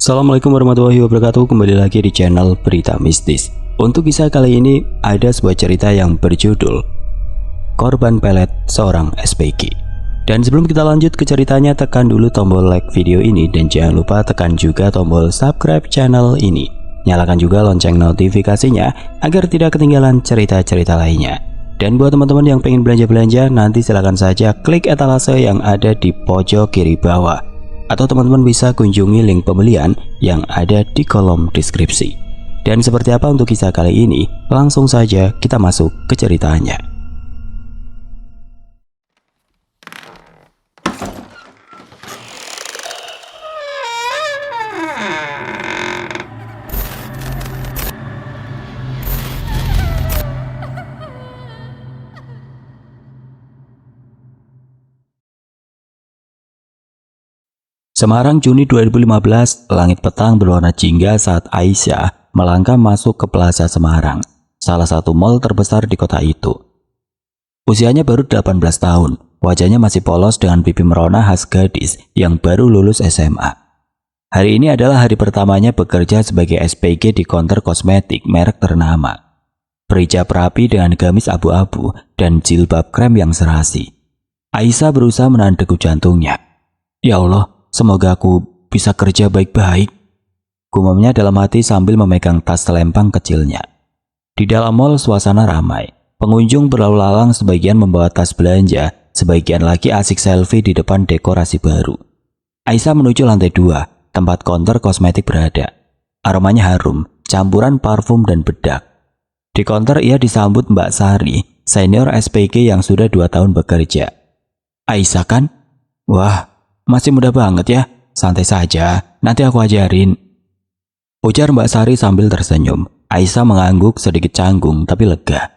Assalamualaikum warahmatullahi wabarakatuh. Kembali lagi di channel Berita Mistis. Untuk kisah kali ini ada sebuah cerita yang berjudul Korban Pelet Seorang SPG. Dan sebelum kita lanjut ke ceritanya, tekan dulu tombol like video ini dan jangan lupa tekan juga tombol subscribe channel ini. Nyalakan juga lonceng notifikasinya agar tidak ketinggalan cerita-cerita lainnya. Dan buat teman-teman yang pengen belanja-belanja, nanti silahkan saja klik etalase yang ada di pojok kiri bawah, atau teman-teman bisa kunjungi link pembelian yang ada di kolom deskripsi. Dan seperti apa untuk kisah kali ini? Langsung saja kita masuk ke ceritanya. Semarang, Juni 2015, langit petang berwarna jingga saat Aisyah melangkah masuk ke Plaza Semarang, salah satu mal terbesar di kota itu. Usianya baru 18 tahun, wajahnya masih polos dengan pipi merona khas gadis yang baru lulus SMA. Hari ini adalah hari pertamanya bekerja sebagai SPG di konter kosmetik merek ternama. Berhijab rapi dengan gamis abu-abu dan jilbab krem yang serasi. Aisyah berusaha menahan degup jantungnya. Ya Allah, semoga aku bisa kerja baik-baik, gumamnya dalam hati sambil memegang tas selempang kecilnya. Di dalam mal suasana ramai. Pengunjung berlalu lalang, sebagian membawa tas belanja, sebagian lagi asik selfie di depan dekorasi baru. Aisyah menuju lantai 2, tempat konter kosmetik berada. Aromanya harum, campuran parfum dan bedak. Di konter ia disambut Mbak Sari, senior SPG yang sudah 2 tahun bekerja. Aisyah kan? Wah, masih muda banget ya, santai saja, nanti aku ajarin, ujar Mbak Sari sambil tersenyum. Aisyah mengangguk sedikit canggung tapi lega.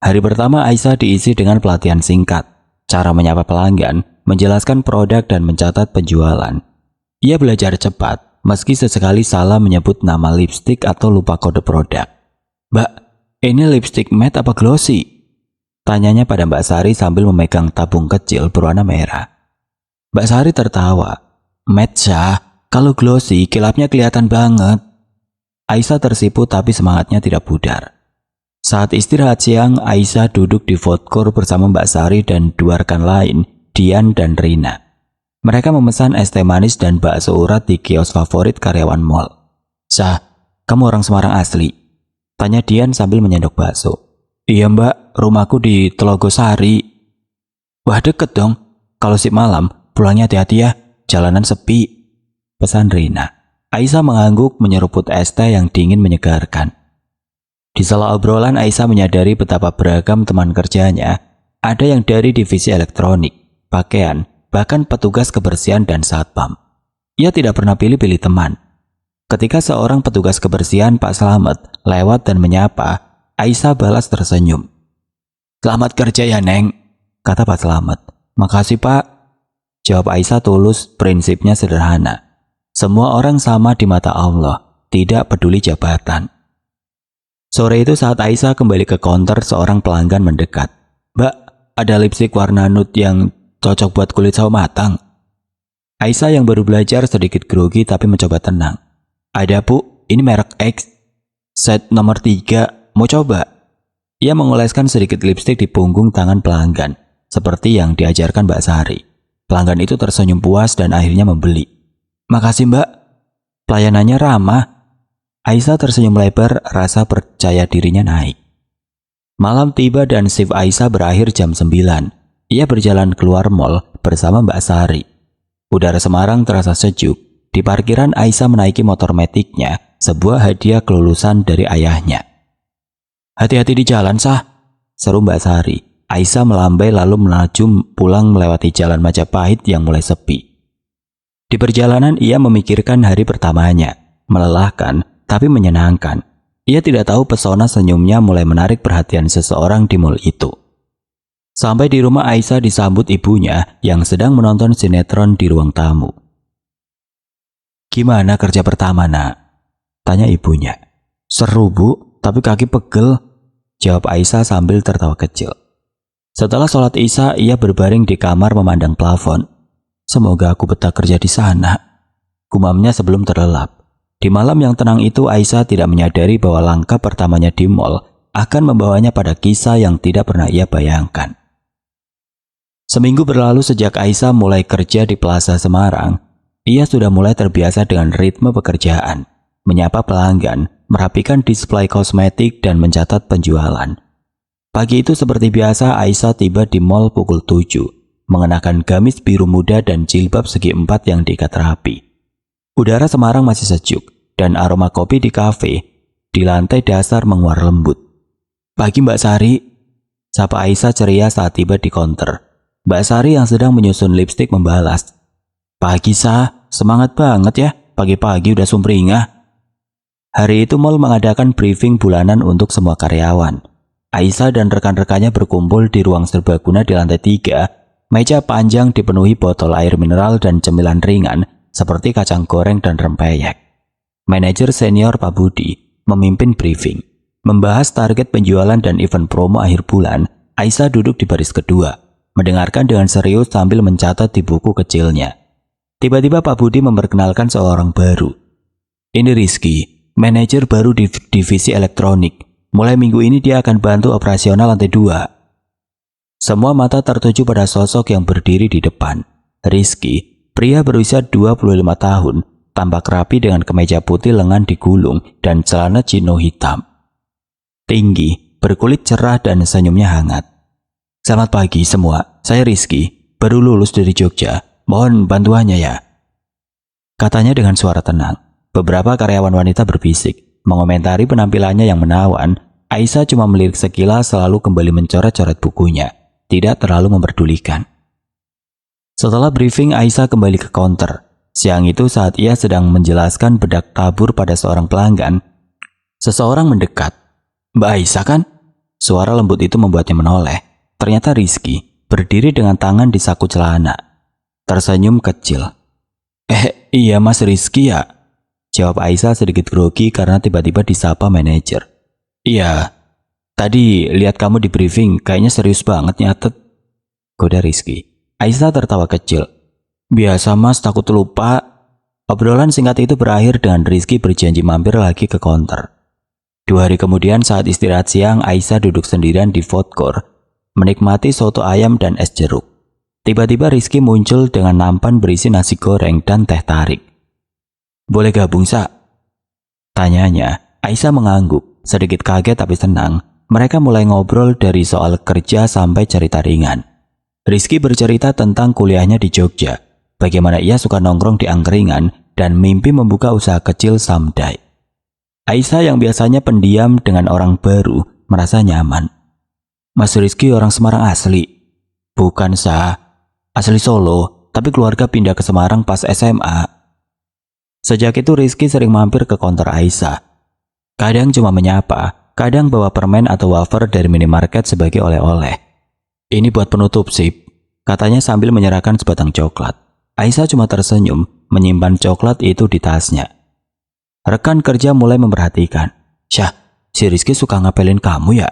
Hari pertama Aisyah diisi dengan pelatihan singkat, cara menyapa pelanggan, menjelaskan produk dan mencatat penjualan. Ia belajar cepat, meski sesekali salah menyebut nama lipstik atau lupa kode produk. Mbak, ini lipstik matte apa glossy? Tanyanya pada Mbak Sari sambil memegang tabung kecil berwarna merah. Mbak Sari tertawa. Matte Syah, kalau glossy kilapnya kelihatan banget. Aisyah tersipu tapi semangatnya tidak pudar. Saat istirahat siang, Aisyah duduk di food court bersama Mbak Sari dan dua rekan lain, Dian dan Rina. Mereka memesan es teh manis dan bakso urat di kios favorit karyawan mall. Syah, kamu orang Semarang asli? Tanya Dian sambil menyendok bakso. Iya mbak, rumahku di Telogosari. Wah deket dong, kalau sip malam pulangnya hati-hati ya, jalanan sepi, pesan Rina. Aisyah mengangguk menyeruput es teh yang dingin menyegarkan. Di sela obrolan, Aisyah menyadari betapa beragam teman kerjanya. Ada yang dari divisi elektronik, pakaian, bahkan petugas kebersihan dan satpam. Ia tidak pernah pilih-pilih teman. Ketika seorang petugas kebersihan, Pak Slamet, lewat dan menyapa, Aisyah balas tersenyum. Selamat kerja ya Neng, kata Pak Slamet. Makasih Pak, jawab Aisyah tulus. Prinsipnya sederhana. Semua orang sama di mata Allah, tidak peduli jabatan. Sore itu saat Aisyah kembali ke konter, seorang pelanggan mendekat. Mbak, ada lipstik warna nude yang cocok buat kulit sawo matang. Aisyah yang baru belajar sedikit grogi tapi mencoba tenang. Ada bu, ini merek X, set nomor 3, mau coba? Ia mengoleskan sedikit lipstik di punggung tangan pelanggan, seperti yang diajarkan Mbak Sari. Pelanggan itu tersenyum puas dan akhirnya membeli. Makasih mbak, pelayanannya ramah. Aisyah tersenyum lebar, rasa percaya dirinya naik. Malam tiba dan shift Aisyah berakhir jam 9. Ia berjalan keluar mall bersama Mbak Sari. Udara Semarang terasa sejuk. Di parkiran Aisyah menaiki motor metiknya, sebuah hadiah kelulusan dari ayahnya. Hati-hati di jalan Sah, seru Mbak Sari. Aisyah melambai lalu melaju pulang melewati jalan Majapahit yang mulai sepi. Di perjalanan ia memikirkan hari pertamanya, melelahkan tapi menyenangkan. Ia tidak tahu pesona senyumnya mulai menarik perhatian seseorang di mall itu. Sampai di rumah, Aisyah disambut ibunya yang sedang menonton sinetron di ruang tamu. Gimana kerja pertama nak? Tanya ibunya. Seru bu, tapi kaki pegel, jawab Aisyah sambil tertawa kecil. Setelah sholat Isya, ia berbaring di kamar memandang plafon. Semoga aku betah kerja di sana, gumamnya sebelum terlelap. Di malam yang tenang itu, Aisyah tidak menyadari bahwa langkah pertamanya di mall akan membawanya pada kisah yang tidak pernah ia bayangkan. Seminggu berlalu sejak Aisyah mulai kerja di Plaza Semarang. Ia sudah mulai terbiasa dengan ritme pekerjaan, menyapa pelanggan, merapikan display kosmetik, dan mencatat penjualan. Pagi itu seperti biasa, Aisyah tiba di mall pukul 7, mengenakan gamis biru muda dan jilbab segi 4 yang diikat rapi. Udara Semarang masih sejuk, dan aroma kopi di kafe di lantai dasar menguar lembut. "Pagi Mbak Sari," sapa Aisyah ceria saat tiba di counter. Mbak Sari yang sedang menyusun lipstik membalas, "Pagi Sah, semangat banget ya, pagi-pagi udah sumringah." Hari itu mall mengadakan briefing bulanan untuk semua karyawan. Aisyah dan rekan-rekannya berkumpul di ruang serbaguna di lantai 3. Meja panjang dipenuhi botol air mineral dan cemilan ringan seperti kacang goreng dan rempeyek. Manajer senior Pak Budi memimpin briefing. Membahas target penjualan dan event promo akhir bulan, Aisyah duduk di baris kedua, mendengarkan dengan serius sambil mencatat di buku kecilnya. Tiba-tiba Pak Budi memperkenalkan seorang baru. "Ini Rizky, manajer baru di divisi elektronik. Mulai minggu ini dia akan bantu operasional lantai 2. Semua mata tertuju pada sosok yang berdiri di depan. Rizky, pria berusia 25 tahun, tampak rapi dengan kemeja putih lengan digulung dan celana chino hitam. Tinggi, berkulit cerah dan senyumnya hangat. "Selamat pagi semua, saya Rizky, baru lulus dari Jogja. Mohon bantuannya ya," katanya dengan suara tenang. Beberapa karyawan wanita berbisik, mengomentari penampilannya yang menawan. Aisyah cuma melirik sekilas lalu kembali mencoret-coret bukunya, tidak terlalu memperdulikan. Setelah briefing, Aisyah kembali ke counter. Siang itu saat ia sedang menjelaskan bedak tabur pada seorang pelanggan, seseorang mendekat. "Mbak Aisyah kan?" Suara lembut itu membuatnya menoleh. Ternyata Rizky, berdiri dengan tangan di saku celana. Tersenyum kecil. Iya Mas Rizky ya?" Jawab Aisyah sedikit grogi karena tiba-tiba disapa manajer. "Iya, tadi lihat kamu di briefing, kayaknya serius banget nyatet," goda Rizky. Aisyah tertawa kecil. "Biasa Mas, takut lupa." Obrolan singkat itu berakhir dengan Rizky berjanji mampir lagi ke counter. 2 hari kemudian saat istirahat siang, Aisyah duduk sendirian di food court, menikmati soto ayam dan es jeruk. Tiba-tiba Rizky muncul dengan nampan berisi nasi goreng dan teh tarik. "Boleh gabung, Sa?" tanyanya. Aisyah mengangguk, sedikit kaget tapi senang. Mereka mulai ngobrol dari soal kerja sampai cerita ringan. Rizky bercerita tentang kuliahnya di Jogja, bagaimana ia suka nongkrong di angkringan dan mimpi membuka usaha kecil someday. Aisyah yang biasanya pendiam dengan orang baru merasa nyaman. "Mas Rizky orang Semarang asli?" "Bukan Sa, asli Solo, tapi keluarga pindah ke Semarang pas SMA." Sejak itu Rizky sering mampir ke counter Aisyah. Kadang cuma menyapa, kadang bawa permen atau wafer dari minimarket sebagai oleh-oleh. "Ini buat penutup sip," katanya sambil menyerahkan sebatang coklat. Aisyah cuma tersenyum, menyimpan coklat itu di tasnya. Rekan kerja mulai memperhatikan. "Syah, si Rizky suka ngapelin kamu ya?"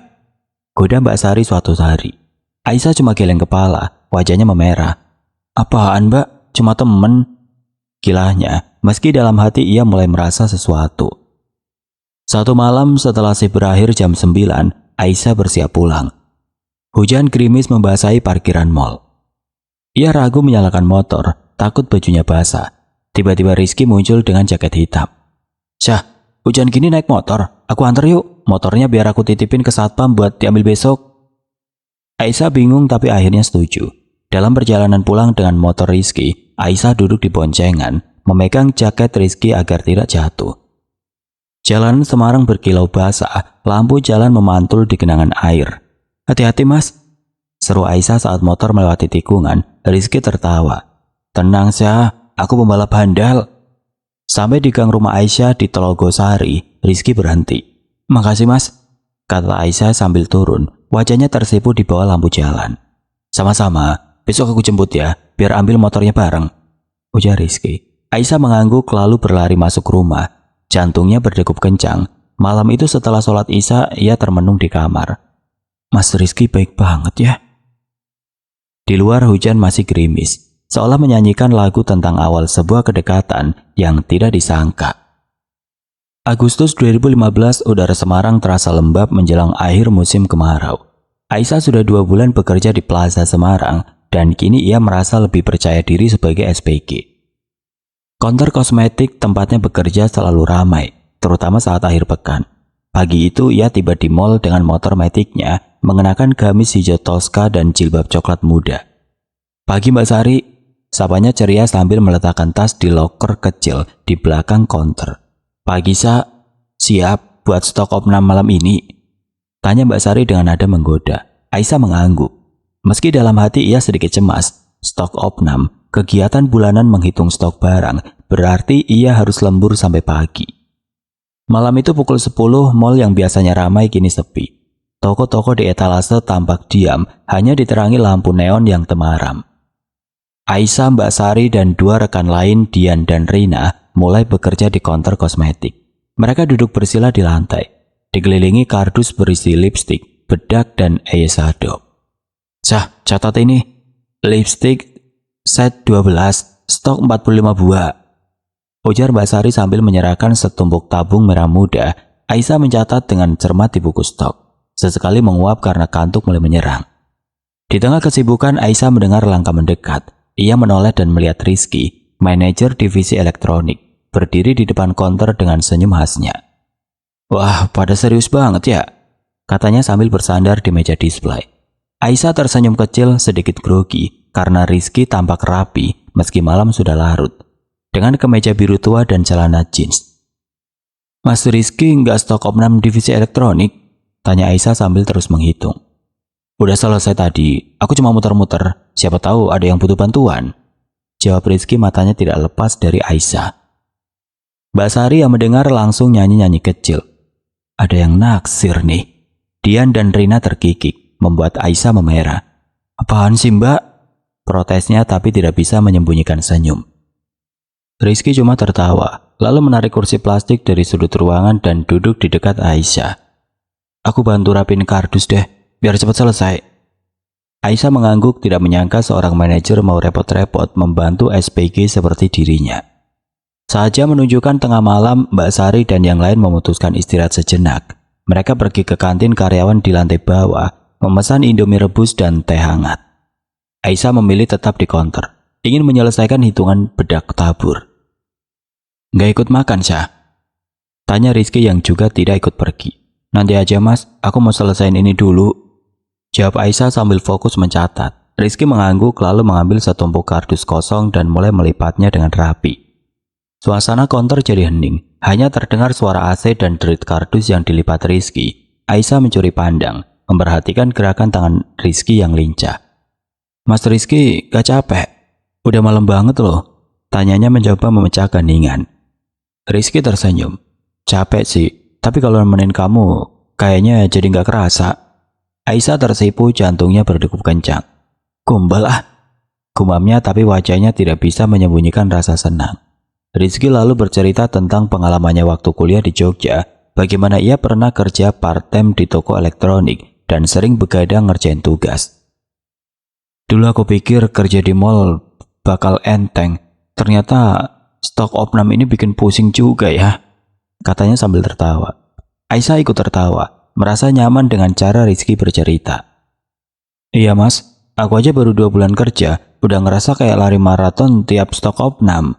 goda Mbak Sari suatu hari. Aisyah cuma geleng kepala, wajahnya memerah. "Apaan Mbak? Cuma temen," kilahnya, meski dalam hati ia mulai merasa sesuatu. Satu malam setelah shift berakhir jam 9, Aisyah bersiap pulang. Hujan gerimis membasahi parkiran mall. Ia ragu menyalakan motor, takut bajunya basah. Tiba-tiba Rizky muncul dengan jaket hitam. "Syah, hujan gini naik motor, aku antar yuk. Motornya biar aku titipin ke satpam buat diambil besok." Aisyah bingung tapi akhirnya setuju. Dalam perjalanan pulang dengan motor Rizky, Aisyah duduk di boncengan, memegang jaket Rizky agar tidak jatuh. Jalanan Semarang berkilau basah, lampu jalan memantul di genangan air. "Hati-hati Mas," seru Aisyah saat motor melewati tikungan. Rizky tertawa. "Tenang Syah, aku pembalap handal." Sampai di gang rumah Aisyah di Telogosari, Rizky berhenti. "Makasih Mas," kata Aisyah sambil turun. Wajahnya tersipu di bawah lampu jalan. "Sama-sama, besok aku jemput ya, biar ambil motornya bareng," ujar Rizky. Aisyah mengangguk lalu berlari masuk rumah. Jantungnya berdegup kencang. Malam itu setelah sholat Isya, ia termenung di kamar. "Mas Rizky baik banget ya." Di luar hujan masih gerimis, seolah menyanyikan lagu tentang awal sebuah kedekatan yang tidak disangka. Agustus 2015, udara Semarang terasa lembab menjelang akhir musim kemarau. Aisyah sudah 2 bulan bekerja di Plaza Semarang dan kini ia merasa lebih percaya diri sebagai SPG. Counter kosmetik tempatnya bekerja selalu ramai, terutama saat akhir pekan. Pagi itu ia tiba di mall dengan motor metiknya, mengenakan gamis hijau Tosca dan jilbab coklat muda. "Pagi Mbak Sari," sapanya ceria sambil meletakkan tas di loker kecil di belakang counter. "Pagi Sa, siap buat stok opnam malam ini?" tanya Mbak Sari dengan nada menggoda. Aisyah mengangguk. Meski dalam hati ia sedikit cemas, stok opnam, kegiatan bulanan menghitung stok barang, berarti ia harus lembur sampai pagi. Malam itu pukul 10, mal yang biasanya ramai kini sepi. Toko-toko di etalase tampak diam, hanya diterangi lampu neon yang temaram. Aisyah, Mbak Sari, dan 2 rekan lain, Dian dan Rina, mulai bekerja di counter kosmetik. Mereka duduk bersila di lantai, dikelilingi kardus berisi lipstik, bedak, dan eyeshadow. "Cah, catat ini. Lipstik set 12, stok 45 buah." ujar Mbak Sari sambil menyerahkan setumpuk tabung merah muda. Aisyah mencatat dengan cermat di buku stok. Sesekali menguap karena kantuk mulai menyerang. Di tengah kesibukan, Aisyah mendengar langkah mendekat. Ia menoleh dan melihat Rizky, manajer divisi elektronik, berdiri di depan konter dengan senyum khasnya. "Wah, pada serius banget ya?" katanya sambil bersandar di meja display. Aisyah tersenyum kecil, sedikit grogi karena Rizky tampak rapi meski malam sudah larut, dengan kemeja biru tua dan celana jeans. "Mas Rizky nggak stok opnam divisi elektronik?" tanya Aisyah sambil terus menghitung. "Udah selesai tadi, aku cuma muter-muter, siapa tahu ada yang butuh bantuan," jawab Rizky, matanya tidak lepas dari Aisyah. Mbak Sari yang mendengar langsung nyanyi-nyanyi kecil. "Ada yang naksir nih." Dian dan Rina terkikik, membuat Aisyah memerah. "Apaan sih Mbak?" protesnya, tapi tidak bisa menyembunyikan senyum. Rizky cuma tertawa, lalu menarik kursi plastik dari sudut ruangan dan duduk di dekat Aisyah. "Aku bantu rapin kardus deh, biar cepat selesai." Aisyah mengangguk, tidak menyangka seorang manajer mau repot-repot membantu SPG seperti dirinya. Saja menunjukkan tengah malam, Mbak Sari dan yang lain memutuskan istirahat sejenak. Mereka pergi ke kantin karyawan di lantai bawah, memesan Indomie rebus dan teh hangat. Aisyah memilih tetap di konter, ingin menyelesaikan hitungan bedak tabur. "Nggak ikut makan, Syah?" tanya Rizky yang juga tidak ikut pergi. "Nanti aja Mas, aku mau selesaiin ini dulu," jawab Aisyah sambil fokus mencatat. Rizky mengangguk lalu mengambil setumpuk kardus kosong dan mulai melipatnya dengan rapi. Suasana konter jadi hening, hanya terdengar suara AC dan derit kardus yang dilipat Rizky. Aisyah mencuri pandang, memperhatikan gerakan tangan Rizky yang lincah. "Mas Rizky, gak capek? Udah malam banget loh," tanyanya mencoba memecahkan keheningan. Rizky tersenyum. "Capek sih, tapi kalau nemenin kamu, kayaknya jadi gak kerasa." Aisyah tersipu, jantungnya berdegup kencang. "Gombal ah," gumamnya, tapi wajahnya tidak bisa menyembunyikan rasa senang. Rizky lalu bercerita tentang pengalamannya waktu kuliah di Jogja, bagaimana ia pernah kerja part-time di toko elektronik dan sering begadang ngerjain tugas. "Dulu aku pikir kerja di mall bakal enteng, ternyata stok opnam ini bikin pusing juga ya," katanya sambil tertawa. Aisyah ikut tertawa, merasa nyaman dengan cara Rizky bercerita. "Iya Mas, aku aja baru 2 bulan kerja, udah ngerasa kayak lari maraton tiap stok opnam."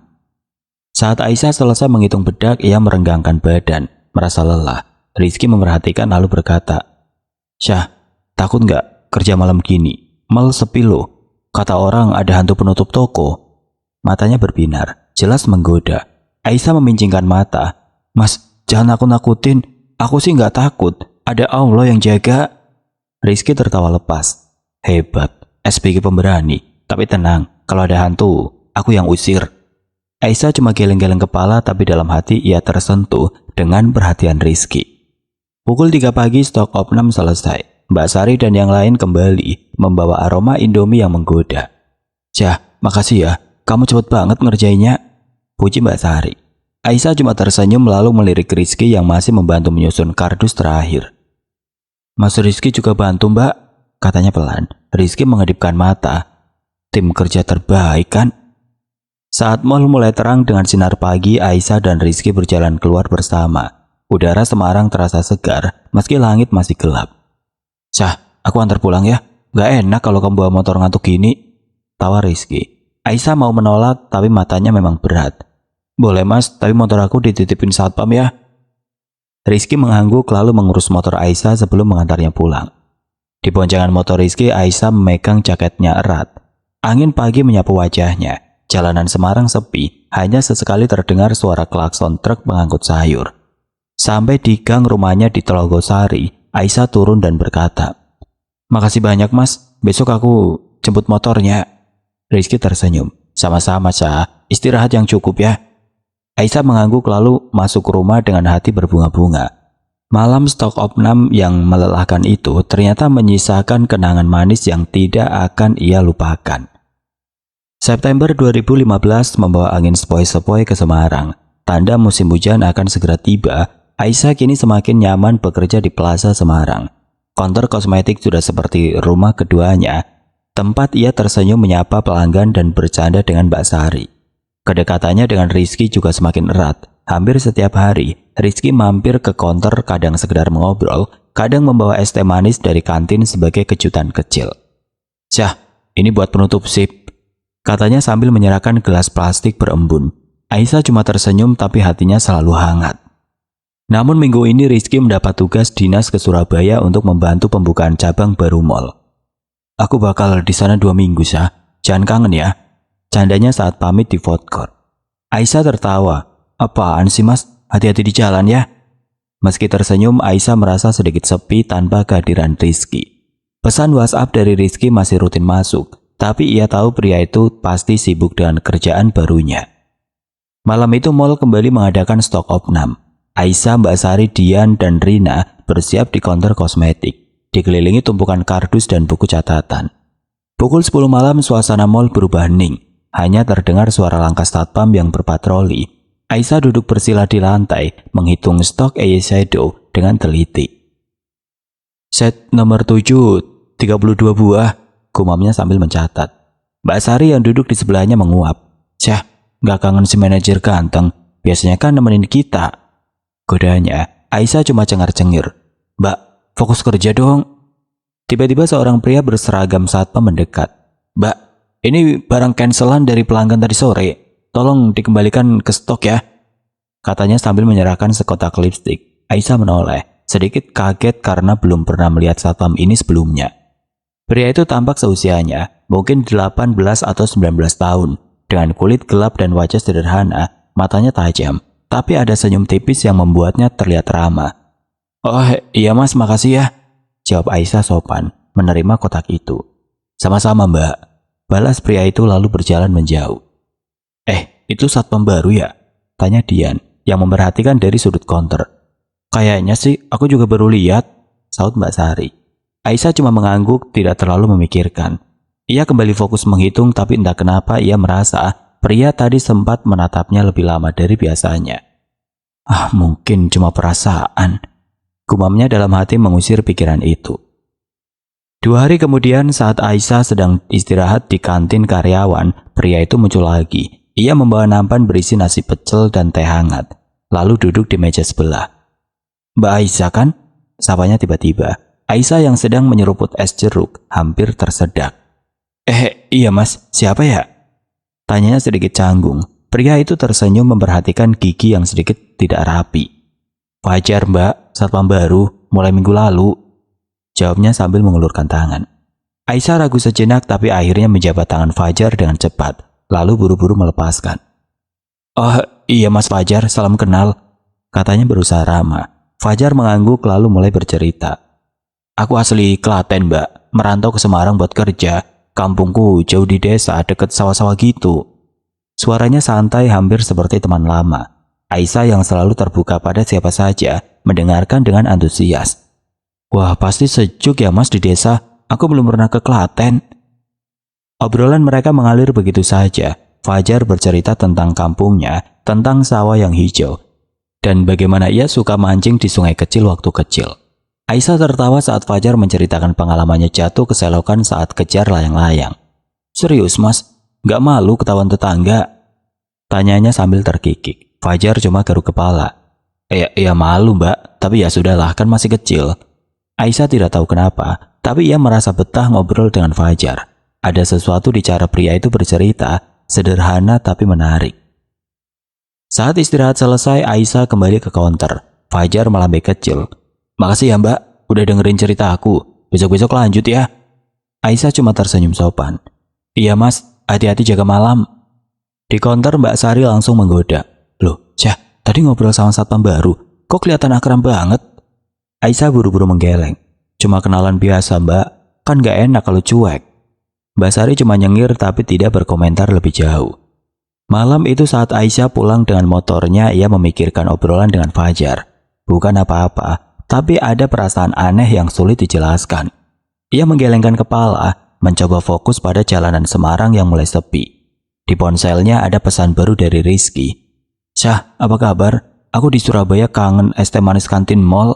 Saat Aisyah selesai menghitung bedak, ia merenggangkan badan, merasa lelah. Rizky memperhatikan lalu berkata, "Syah, takut nggak kerja malam gini? Mal sepi loh. Kata orang ada hantu penutup toko." Matanya berbinar, jelas menggoda. Aisyah memincingkan mata. "Mas, jangan aku nakutin. Aku sih nggak takut. Ada Allah yang jaga." Rizky tertawa lepas. "Hebat, SPG pemberani. Tapi tenang, kalau ada hantu, aku yang usir." Aisyah cuma geleng-geleng kepala, tapi dalam hati ia tersentuh dengan perhatian Rizky. Pukul 3 pagi stok opnam selesai. Mbak Sari dan yang lain kembali membawa aroma Indomie yang menggoda. "Syah, makasih ya, kamu cepet banget ngerjainnya," puji Mbak Sari. Aisyah cuma tersenyum lalu melirik Rizky yang masih membantu menyusun kardus terakhir. "Mas Rizky juga bantu Mbak," katanya pelan. Rizky mengedipkan mata. "Tim kerja terbaik kan?" Saat mal mulai terang dengan sinar pagi, Aisyah dan Rizky berjalan keluar bersama. Udara Semarang terasa segar meski langit masih gelap. "Syah, aku antar pulang ya. Gak enak kalau kamu bawa motor ngantuk gini," tawa Rizky. Aisyah mau menolak tapi matanya memang berat. "Boleh mas, tapi motor aku dititipin satpam ya." Rizky mengangguk lalu mengurus motor Aisyah sebelum mengantarnya pulang. Di boncengan motor Rizky, Aisyah memegang jaketnya erat. Angin pagi menyapu wajahnya. Jalanan Semarang sepi, hanya sesekali terdengar suara klakson truk pengangkut sayur. Sampai di gang rumahnya di Telogosari, Aisyah turun dan berkata, "Makasih banyak mas, besok aku jemput motornya." Rizky tersenyum. "Sama-sama Syah, istirahat yang cukup ya." Aisyah mengangguk lalu masuk rumah dengan hati berbunga-bunga. Malam stok opnam yang melelahkan itu ternyata menyisakan kenangan manis yang tidak akan ia lupakan. September 2015 membawa angin sepoi-sepoi ke Semarang. Tanda musim hujan akan segera tiba. Aisyah kini semakin nyaman bekerja di Plaza Semarang. Konter kosmetik sudah seperti rumah keduanya. Tempat ia tersenyum menyapa pelanggan dan bercanda dengan Mbak Sari. Kedekatannya dengan Rizky juga semakin erat. Hampir setiap hari, Rizky mampir ke konter kadang sekedar mengobrol, kadang membawa es teh manis dari kantin sebagai kejutan kecil. "Syah, ini buat penutup sip," katanya sambil menyerahkan gelas plastik berembun. Aisyah cuma tersenyum tapi hatinya selalu hangat. Namun minggu ini Rizky mendapat tugas dinas ke Surabaya untuk membantu pembukaan cabang baru mall. "Aku bakal di sana 2 minggu, Syah. Jangan kangen ya," candanya saat pamit di food court. Aisyah tertawa. "Apaan sih mas? Hati-hati di jalan ya." Meski tersenyum, Aisyah merasa sedikit sepi tanpa kehadiran Rizky. Pesan WhatsApp dari Rizky masih rutin masuk, tapi ia tahu pria itu pasti sibuk dengan kerjaan barunya. Malam itu mall kembali mengadakan stok opnam. Aisyah, Mbak Sari, Dian, dan Rina bersiap di konter kosmetik, dikelilingi tumpukan kardus dan buku catatan. Pukul 10 malam suasana mall berubah hening, hanya terdengar suara langkah satpam yang berpatroli. Aisyah duduk bersila di lantai, menghitung stok eyeshadow dengan teliti. "Set nomor 7, 32 buah, gumamnya sambil mencatat. Mbak Sari yang duduk di sebelahnya menguap. "Syah, gak kangen si manajer ganteng? Biasanya kan nemenin kita." Godanya, Aisyah cuma cengar-cengir. "Mbak, fokus kerja dong." Tiba-tiba seorang pria berseragam satpam mendekat. "Mbak, ini barang cancelan dari pelanggan tadi sore. Tolong dikembalikan ke stok ya," katanya sambil menyerahkan sekotak lipstik. Aisyah menoleh, sedikit kaget karena belum pernah melihat satpam ini sebelumnya. Pria itu tampak seusianya, mungkin 18 atau 19 tahun, dengan kulit gelap dan wajah sederhana, matanya tajam, tapi ada senyum tipis yang membuatnya terlihat ramah. "Oh iya mas, makasih ya," jawab Aisyah sopan, menerima kotak itu. "Sama-sama mbak," balas pria itu lalu berjalan menjauh. Itu satpam baru ya?" tanya Dian yang memperhatikan dari sudut konter. "Kayaknya sih, aku juga baru lihat," saut Mbak Sari. Aisyah cuma mengangguk, tidak terlalu memikirkan. Ia kembali fokus menghitung, tapi entah kenapa ia merasa pria tadi sempat menatapnya lebih lama dari biasanya. Mungkin cuma perasaan," gumamnya dalam hati mengusir pikiran itu. 2 hari kemudian saat Aisyah sedang istirahat di kantin karyawan, pria itu muncul lagi. Ia membawa nampan berisi nasi pecel dan teh hangat, lalu duduk di meja sebelah. "Mbak Aisyah kan?" sapanya tiba-tiba. Aisyah yang sedang menyeruput es jeruk hampir tersedak. Iya mas, siapa ya?" tanyanya sedikit canggung. Pria itu tersenyum memperhatikan gigi yang sedikit tidak rapi. "Fajar mbak, satpam baru, mulai minggu lalu," jawabnya sambil mengulurkan tangan. Aisyah ragu sejenak tapi akhirnya menjabat tangan Fajar dengan cepat, lalu buru-buru melepaskan. "Oh iya mas Fajar, salam kenal," katanya berusaha ramah. Fajar mengangguk lalu mulai bercerita. "Aku asli Klaten mbak, merantau ke Semarang buat kerja. Kampungku jauh di desa, deket sawah-sawah gitu." Suaranya santai hampir seperti teman lama. Aisyah yang selalu terbuka pada siapa saja mendengarkan dengan antusias. "Wah pasti sejuk ya mas di desa, aku belum pernah ke Klaten." Obrolan mereka mengalir begitu saja. Fajar bercerita tentang kampungnya, tentang sawah yang hijau, dan bagaimana ia suka mancing di sungai kecil waktu kecil. Aisyah tertawa saat Fajar menceritakan pengalamannya jatuh ke selokan saat kejar layang-layang. "Serius mas? Gak malu ketahuan tetangga?" tanyanya sambil terkikik. Fajar cuma garuk kepala. Ya malu mbak, tapi ya sudahlah kan masih kecil. Aisyah tidak tahu kenapa, tapi ia merasa betah ngobrol dengan Fajar. Ada sesuatu di cara pria itu bercerita, sederhana tapi menarik. Saat istirahat selesai, Aisyah kembali ke counter. Fajar melambai kecil. Makasih ya mbak, udah dengerin cerita aku. Besok-besok lanjut ya. Aisyah cuma tersenyum sopan. Iya mas, hati-hati jaga malam. Di counter Mbak Sari langsung menggoda. Loh, Cah, tadi ngobrol sama satpam baru. Kok kelihatan akrab banget? Aisyah buru-buru menggeleng. Cuma kenalan biasa mbak, kan gak enak kalau cuek. Mbak Sari cuma nyengir tapi tidak berkomentar lebih jauh. Malam itu saat Aisyah pulang dengan motornya, ia memikirkan obrolan dengan Fajar. Bukan apa-apa, tapi ada perasaan aneh yang sulit dijelaskan. Ia menggelengkan kepala, mencoba fokus pada jalanan Semarang yang mulai sepi. Di ponselnya ada pesan baru dari Rizky. Syah, apa kabar? Aku di Surabaya kangen es teh manis kantin mall.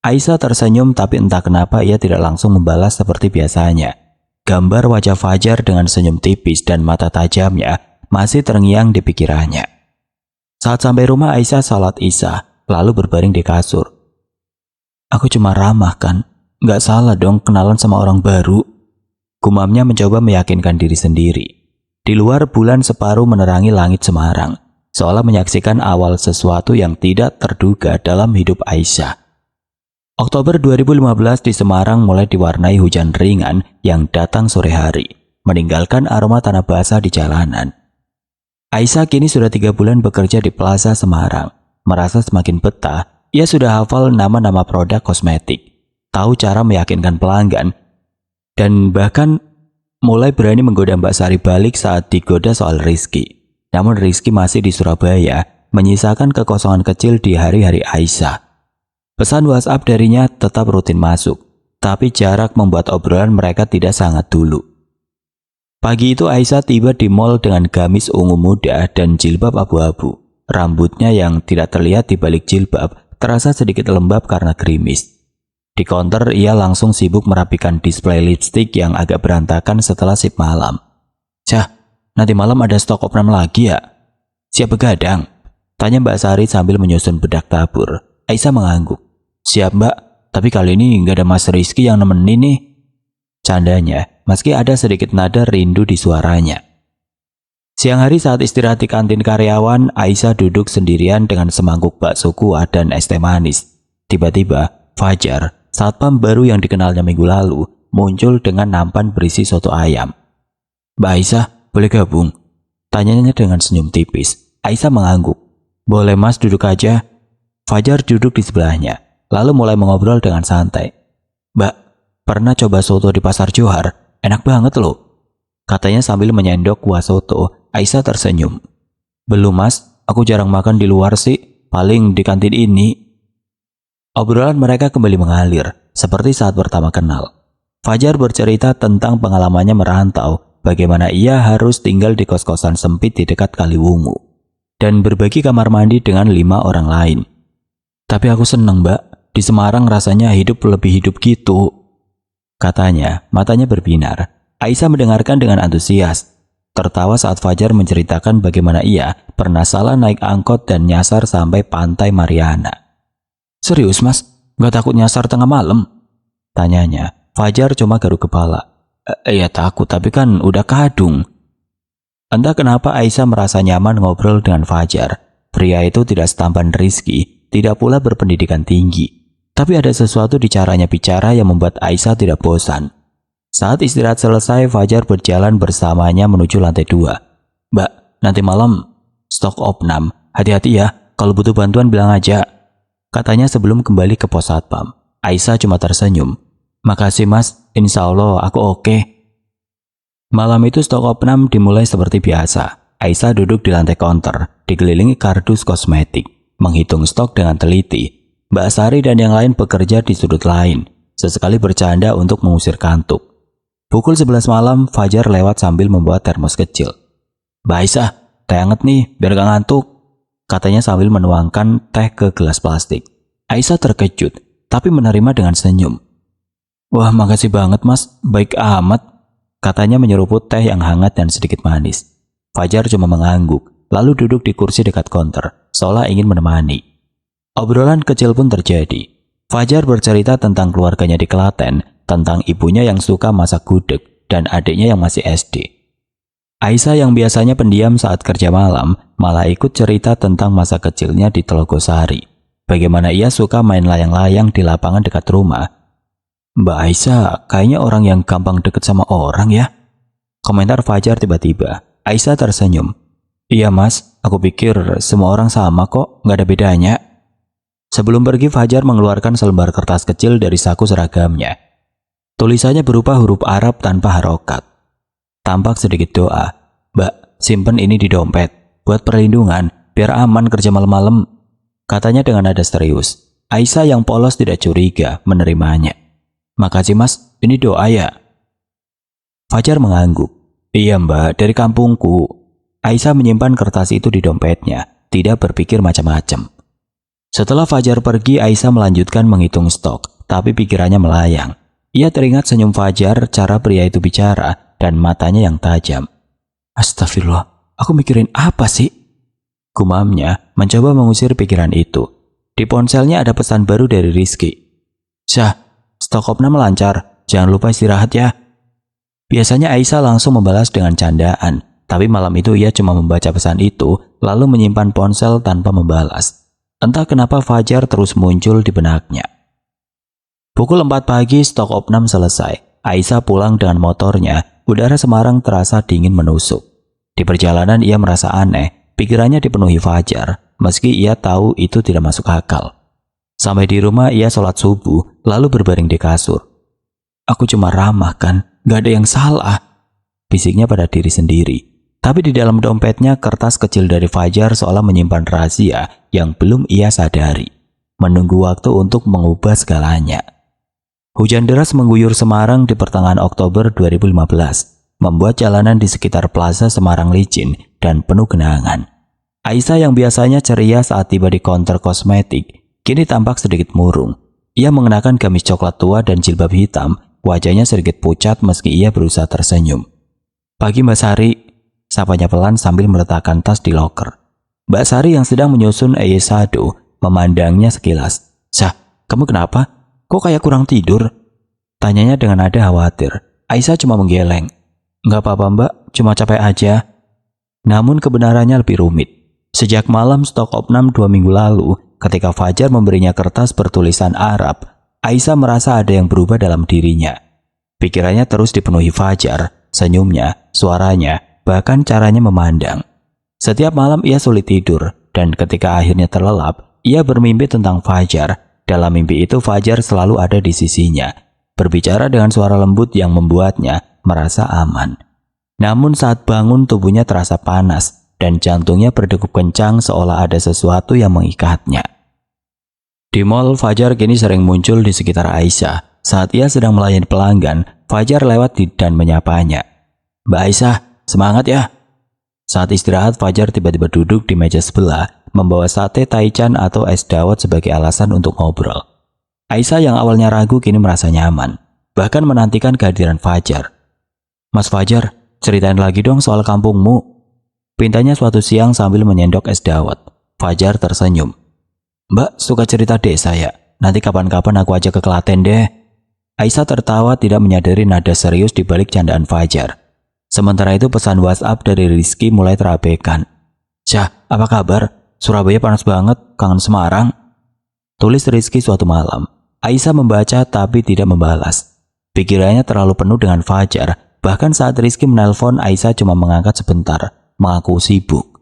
Aisyah tersenyum tapi entah kenapa ia tidak langsung membalas seperti biasanya. Gambar wajah Fajar dengan senyum tipis dan mata tajamnya masih terngiang di pikirannya. Saat sampai rumah Aisyah salat Isya, lalu berbaring di kasur. Aku cuma ramah kan? Gak salah dong kenalan sama orang baru. Gumamnya mencoba meyakinkan diri sendiri. Di luar bulan separuh menerangi langit Semarang, seolah menyaksikan awal sesuatu yang tidak terduga dalam hidup Aisyah. Oktober 2015 di Semarang mulai diwarnai hujan ringan yang datang sore hari, meninggalkan aroma tanah basah di jalanan. Aisyah kini sudah 3 bulan bekerja di Plaza Semarang. Merasa semakin betah, ia sudah hafal nama-nama produk kosmetik, tahu cara meyakinkan pelanggan, dan bahkan mulai berani menggoda Mbak Sari balik saat digoda soal Rizky. Namun Rizky masih di Surabaya, menyisakan kekosongan kecil di hari-hari Aisyah. Pesan WhatsApp darinya tetap rutin masuk, tapi jarak membuat obrolan mereka tidak sangat dulu. Pagi itu Aisyah tiba di mall dengan gamis ungu muda dan jilbab abu-abu. Rambutnya yang tidak terlihat di balik jilbab terasa sedikit lembab karena gerimis. Di counter ia langsung sibuk merapikan display lipstick yang agak berantakan setelah sip malam. Cah, nanti malam ada stok operan lagi ya? Siap begadang? Tanya Mbak Sari sambil menyusun bedak tabur. Aisyah mengangguk. Siap mbak, tapi kali ini nggak ada Mas Rizky yang nemenin nih. Candanya, meski ada sedikit nada rindu di suaranya. Siang hari saat istirahat di kantin karyawan, Aisyah duduk sendirian dengan semangkuk bakso kuah dan es teh manis. Tiba-tiba, Fajar, satpam baru yang dikenalnya minggu lalu, muncul dengan nampan berisi soto ayam. Mbak Aisyah, boleh gabung? Tanyanya dengan senyum tipis. Aisyah mengangguk. Boleh mas, duduk aja. Fajar duduk di sebelahnya, lalu mulai mengobrol dengan santai. Mbak, pernah coba soto di Pasar Johar? Enak banget loh. Katanya sambil menyendok kuah soto. Aisyah tersenyum. Belum mas, aku jarang makan di luar sih, paling di kantin ini. Obrolan mereka kembali mengalir, seperti saat pertama kenal. Fajar bercerita tentang pengalamannya merantau, bagaimana ia harus tinggal di kos-kosan sempit di dekat Kaliwungu, dan berbagi kamar mandi dengan 5 orang lain. Tapi aku seneng mbak, di Semarang rasanya hidup lebih hidup gitu. Katanya, matanya berbinar. Aisyah mendengarkan dengan antusias. Tertawa saat Fajar menceritakan bagaimana ia pernah salah naik angkot dan nyasar sampai Pantai Mariana. Serius mas, gak takut nyasar tengah malam? Tanyanya. Fajar cuma garuk kepala. Ya takut, tapi kan udah kadung. Entah kenapa Aisyah merasa nyaman ngobrol dengan Fajar. Pria itu tidak setampan Rizky, tidak pula berpendidikan tinggi. Tapi ada sesuatu di caranya bicara yang membuat Aisyah tidak bosan. Saat istirahat selesai, Fajar berjalan bersamanya menuju lantai 2. Mbak, nanti malam stok opnam. Hati-hati ya, kalau butuh bantuan bilang aja. Katanya sebelum kembali ke pos satpam. Aisyah cuma tersenyum. Makasih mas, insya Allah aku oke. Malam itu stok opnam dimulai seperti biasa. Aisyah duduk di lantai counter, dikelilingi kardus kosmetik, menghitung stok dengan teliti. Mbak Sari dan yang lain bekerja di sudut lain, sesekali bercanda untuk mengusir kantuk. Pukul 11 malam, Fajar lewat sambil membawa termos kecil. Mbak Aisyah, teh hangat nih, biar gak ngantuk. Katanya sambil menuangkan teh ke gelas plastik. Aisyah terkejut, tapi menerima dengan senyum. Wah, makasih banget mas, baik amat. Katanya menyeruput teh yang hangat dan sedikit manis. Fajar cuma mengangguk, lalu duduk di kursi dekat counter, seolah ingin menemani. Obrolan kecil pun terjadi. Fajar bercerita tentang keluarganya di Klaten, tentang ibunya yang suka masak gudeg, dan adiknya yang masih SD. Aisyah yang biasanya pendiam saat kerja malam, malah ikut cerita tentang masa kecilnya di Telogosari. Bagaimana ia suka main layang-layang di lapangan dekat rumah. Mbak Aisyah kayaknya orang yang gampang deket sama orang ya. Komentar Fajar tiba-tiba. Aisyah tersenyum. Iya mas, aku pikir semua orang sama kok, nggak ada bedanya. Sebelum pergi, Fajar mengeluarkan selembar kertas kecil dari saku seragamnya. Tulisannya berupa huruf Arab tanpa harokat. Tampak sedikit doa. Mbak, simpen ini di dompet. Buat perlindungan, biar aman kerja malam-malam. Katanya dengan nada serius. Aisyah yang polos tidak curiga menerimanya. Makasih mas, ini doa ya? Fajar mengangguk. Iya mbak, dari kampungku. Aisyah menyimpan kertas itu di dompetnya, tidak berpikir macam-macam. Setelah Fajar pergi, Aisyah melanjutkan menghitung stok, tapi pikirannya melayang. Ia teringat senyum Fajar, cara pria itu bicara, dan matanya yang tajam. Astagfirullah, aku mikirin apa sih? Gumamnya, mencoba mengusir pikiran itu. Di ponselnya ada pesan baru dari Rizky. Syah, stok opnam melancar, jangan lupa istirahat ya. Biasanya Aisyah langsung membalas dengan candaan, tapi malam itu ia cuma membaca pesan itu, lalu menyimpan ponsel tanpa membalas. Entah kenapa Fajar terus muncul di benaknya. Pukul 4 pagi stok opnam selesai. Aisyah pulang dengan motornya, udara Semarang terasa dingin menusuk. Di perjalanan ia merasa aneh, pikirannya dipenuhi Fajar, meski ia tahu itu tidak masuk akal. Sampai di rumah ia sholat subuh, lalu berbaring di kasur. Aku cuma ramah kan, gak ada yang salah, bisiknya pada diri sendiri. Tapi di dalam dompetnya kertas kecil dari Fajar seolah menyimpan rahasia yang belum ia sadari. Menunggu waktu untuk mengubah segalanya. Hujan deras mengguyur Semarang di pertengahan Oktober 2015, membuat jalanan di sekitar Plaza Semarang licin dan penuh genangan. Aisyah yang biasanya ceria saat tiba di counter kosmetik, kini tampak sedikit murung. Ia mengenakan gamis coklat tua dan jilbab hitam, wajahnya sedikit pucat meski ia berusaha tersenyum. Pagi Mbak Sari, sapanya pelan sambil meletakkan tas di loker. Mbak Sari yang sedang menyusun eyeshadow memandangnya sekilas. Syah, kamu kenapa? Kok kayak kurang tidur? Tanyanya dengan nada khawatir. Aisyah cuma menggeleng. Nggak apa-apa mbak, cuma capek aja. Namun kebenarannya lebih rumit. Sejak malam stok opnam 2 minggu lalu, ketika Fajar memberinya kertas bertulisan Arab, Aisyah merasa ada yang berubah dalam dirinya. Pikirannya terus dipenuhi Fajar, senyumnya, suaranya, bahkan caranya memandang. Setiap malam ia sulit tidur, dan ketika akhirnya terlelap, ia bermimpi tentang Fajar. Dalam mimpi itu Fajar selalu ada di sisinya, berbicara dengan suara lembut yang membuatnya merasa aman. Namun saat bangun tubuhnya terasa panas, dan jantungnya berdegup kencang seolah ada sesuatu yang mengikatnya. Di mall, Fajar kini sering muncul di sekitar Aisyah. Saat ia sedang melayani pelanggan, Fajar lewat dan menyapanya. Mbak Aisyah, semangat ya. Saat istirahat, Fajar tiba-tiba duduk di meja sebelah, membawa sate taichan atau es dawet sebagai alasan untuk ngobrol. Aisyah yang awalnya ragu kini merasa nyaman, bahkan menantikan kehadiran Fajar. Mas Fajar, ceritain lagi dong soal kampungmu. Pintanya suatu siang sambil menyendok es dawet. Fajar tersenyum. Mbak suka cerita desa ya? Nanti kapan-kapan aku ajak ke Klaten deh. Aisyah tertawa tidak menyadari nada serius di balik candaan Fajar. Sementara itu pesan WhatsApp dari Rizky mulai terabaikan. Syah, apa kabar? Surabaya panas banget, kangen Semarang. Tulis Rizky suatu malam. Aisyah membaca tapi tidak membalas. Pikirannya terlalu penuh dengan Fajar. Bahkan saat Rizky menelpon, Aisyah cuma mengangkat sebentar, mengaku sibuk.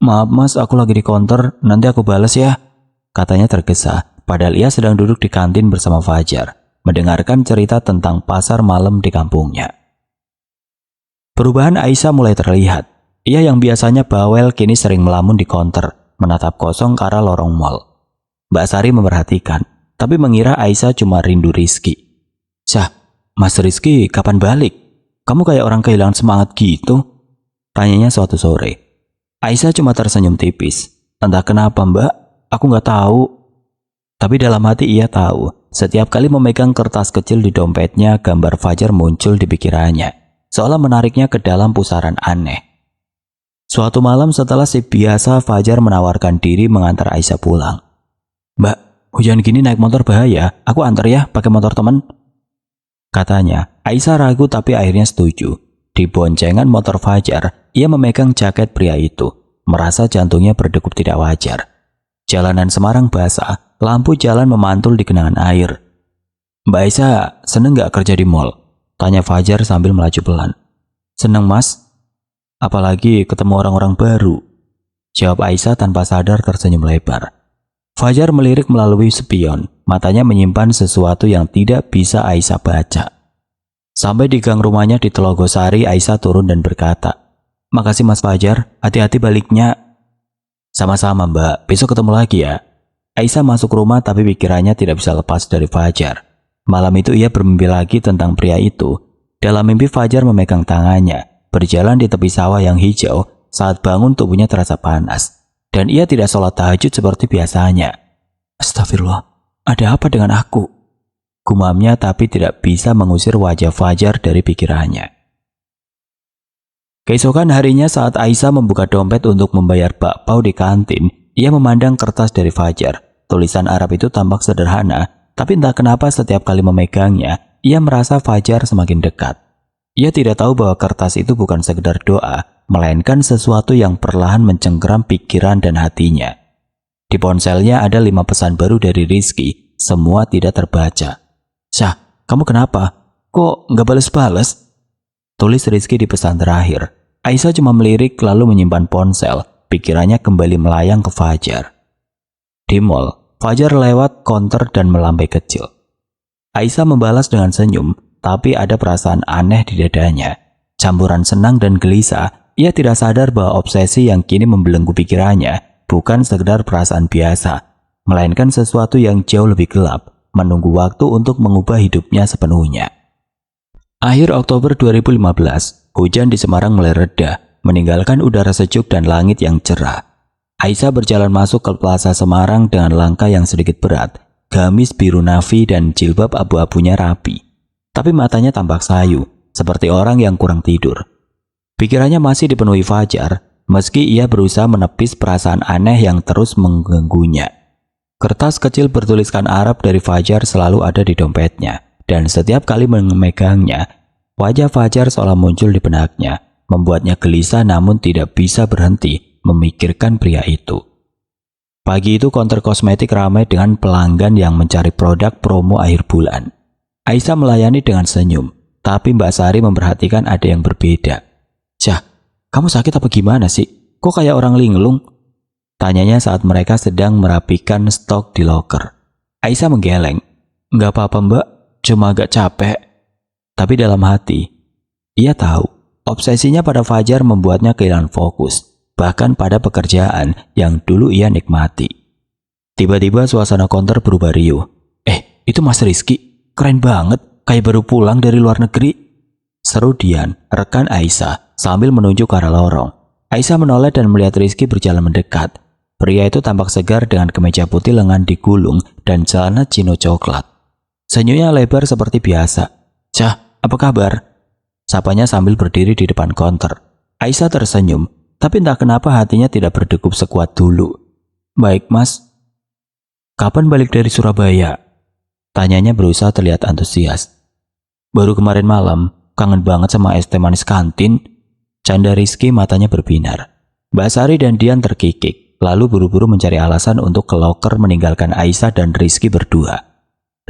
Maaf mas, aku lagi di counter, nanti aku balas ya. Katanya tergesa, padahal ia sedang duduk di kantin bersama Fajar, mendengarkan cerita tentang pasar malam di kampungnya. Perubahan Aisyah mulai terlihat. Ia yang biasanya bawel kini sering melamun di counter, menatap kosong ke arah lorong mall. Mbak Sari memperhatikan, tapi mengira Aisyah cuma rindu Rizky. Syah, Mas Rizky kapan balik? Kamu kayak orang kehilangan semangat gitu? Tanyanya suatu sore. Aisyah cuma tersenyum tipis. Entah kenapa mbak, aku nggak tahu. Tapi dalam hati ia tahu, setiap kali memegang kertas kecil di dompetnya, gambar Fajar muncul di pikirannya, seolah menariknya ke dalam pusaran aneh. Suatu malam setelah shift biasa, Fajar menawarkan diri mengantar Aisyah pulang. Mbak, hujan gini naik motor bahaya, aku antar ya pakai motor temen. Katanya. Aisyah ragu tapi akhirnya setuju. Di boncengan motor Fajar, ia memegang jaket pria itu, merasa jantungnya berdegup tidak wajar. Jalanan Semarang basah, lampu jalan memantul di genangan air. Mbak Aisyah, seneng gak kerja di mall? Tanya Fajar sambil melaju pelan. Seneng mas, apalagi ketemu orang-orang baru. Jawab Aisyah tanpa sadar tersenyum lebar. Fajar melirik melalui spion, matanya menyimpan sesuatu yang tidak bisa Aisyah baca. Sampai di gang rumahnya di Telogosari, Aisyah turun dan berkata, "Makasih Mas Fajar, hati-hati baliknya." "Sama-sama Mbak, besok ketemu lagi ya." Aisyah masuk rumah tapi pikirannya tidak bisa lepas dari Fajar. Malam itu ia bermimpi lagi tentang pria itu. Dalam mimpi Fajar memegang tangannya, berjalan di tepi sawah yang hijau. Saat bangun tubuhnya terasa panas. Dan ia tidak sholat tahajud seperti biasanya. "Astagfirullah, ada apa dengan aku?" Gumamnya tapi tidak bisa mengusir wajah Fajar dari pikirannya. Keesokan harinya saat Aisyah membuka dompet untuk membayar bakpao di kantin, ia memandang kertas dari Fajar. Tulisan Arab itu tampak sederhana, tapi entah kenapa setiap kali memegangnya, ia merasa Fajar semakin dekat. Ia tidak tahu bahwa kertas itu bukan sekedar doa, melainkan sesuatu yang perlahan mencengkeram pikiran dan hatinya. Di ponselnya ada 5 pesan baru dari Rizky, semua tidak terbaca. "Syah, kamu kenapa? Kok nggak bales-bales?" Tulis Rizky di pesan terakhir. Aisyah cuma melirik lalu menyimpan ponsel, pikirannya kembali melayang ke Fajar. Di mall, Fajar lewat konter dan melambai kecil. Aisyah membalas dengan senyum, tapi ada perasaan aneh di dadanya. Campuran senang dan gelisah, ia tidak sadar bahwa obsesi yang kini membelenggu pikirannya bukan sekedar perasaan biasa, melainkan sesuatu yang jauh lebih gelap, menunggu waktu untuk mengubah hidupnya sepenuhnya. Akhir Oktober 2015, hujan di Semarang mulai reda, meninggalkan udara sejuk dan langit yang cerah. Aisyah berjalan masuk ke Plaza Semarang dengan langkah yang sedikit berat, gamis biru navy dan jilbab abu-abunya rapi. Tapi matanya tampak sayu, seperti orang yang kurang tidur. Pikirannya masih dipenuhi Fajar, meski ia berusaha menepis perasaan aneh yang terus mengganggunya. Kertas kecil bertuliskan Arab dari Fajar selalu ada di dompetnya, dan setiap kali memegangnya, wajah Fajar seolah muncul di benaknya, membuatnya gelisah namun tidak bisa berhenti memikirkan pria itu. Pagi itu konter kosmetik ramai dengan pelanggan yang mencari produk promo akhir bulan. Aisyah melayani dengan senyum, tapi Mbak Sari memperhatikan ada yang berbeda. "Syah, kamu sakit apa gimana sih? Kok kayak orang linglung?" Tanyanya saat mereka sedang merapikan stok di loker. Aisyah menggeleng. "Nggak apa-apa Mbak, cuma agak capek." Tapi dalam hati, ia tahu obsesinya pada Fajar membuatnya kehilangan fokus, bahkan pada pekerjaan yang dulu ia nikmati. Tiba-tiba suasana konter berubah riuh. Itu Mas Rizky, keren banget, kayak baru pulang dari luar negeri." Seru Dian, rekan Aisyah, sambil menunjuk ke arah lorong. Aisyah menoleh dan melihat Rizky berjalan mendekat. Pria itu tampak segar dengan kemeja putih lengan digulung dan celana chino coklat. Senyumnya lebar seperti biasa. "Syah, apa kabar?" Sapanya sambil berdiri di depan konter. Aisyah tersenyum, tapi entah kenapa hatinya tidak berdegup sekuat dulu. "Baik mas." "Kapan balik dari Surabaya?" Tanyanya berusaha terlihat antusias. "Baru kemarin malam, kangen banget sama es teh manis kantin." Canda Rizky matanya berbinar. Mbak Sari dan Dian terkikik, lalu buru-buru mencari alasan untuk ke loker meninggalkan Aisyah dan Rizky berdua.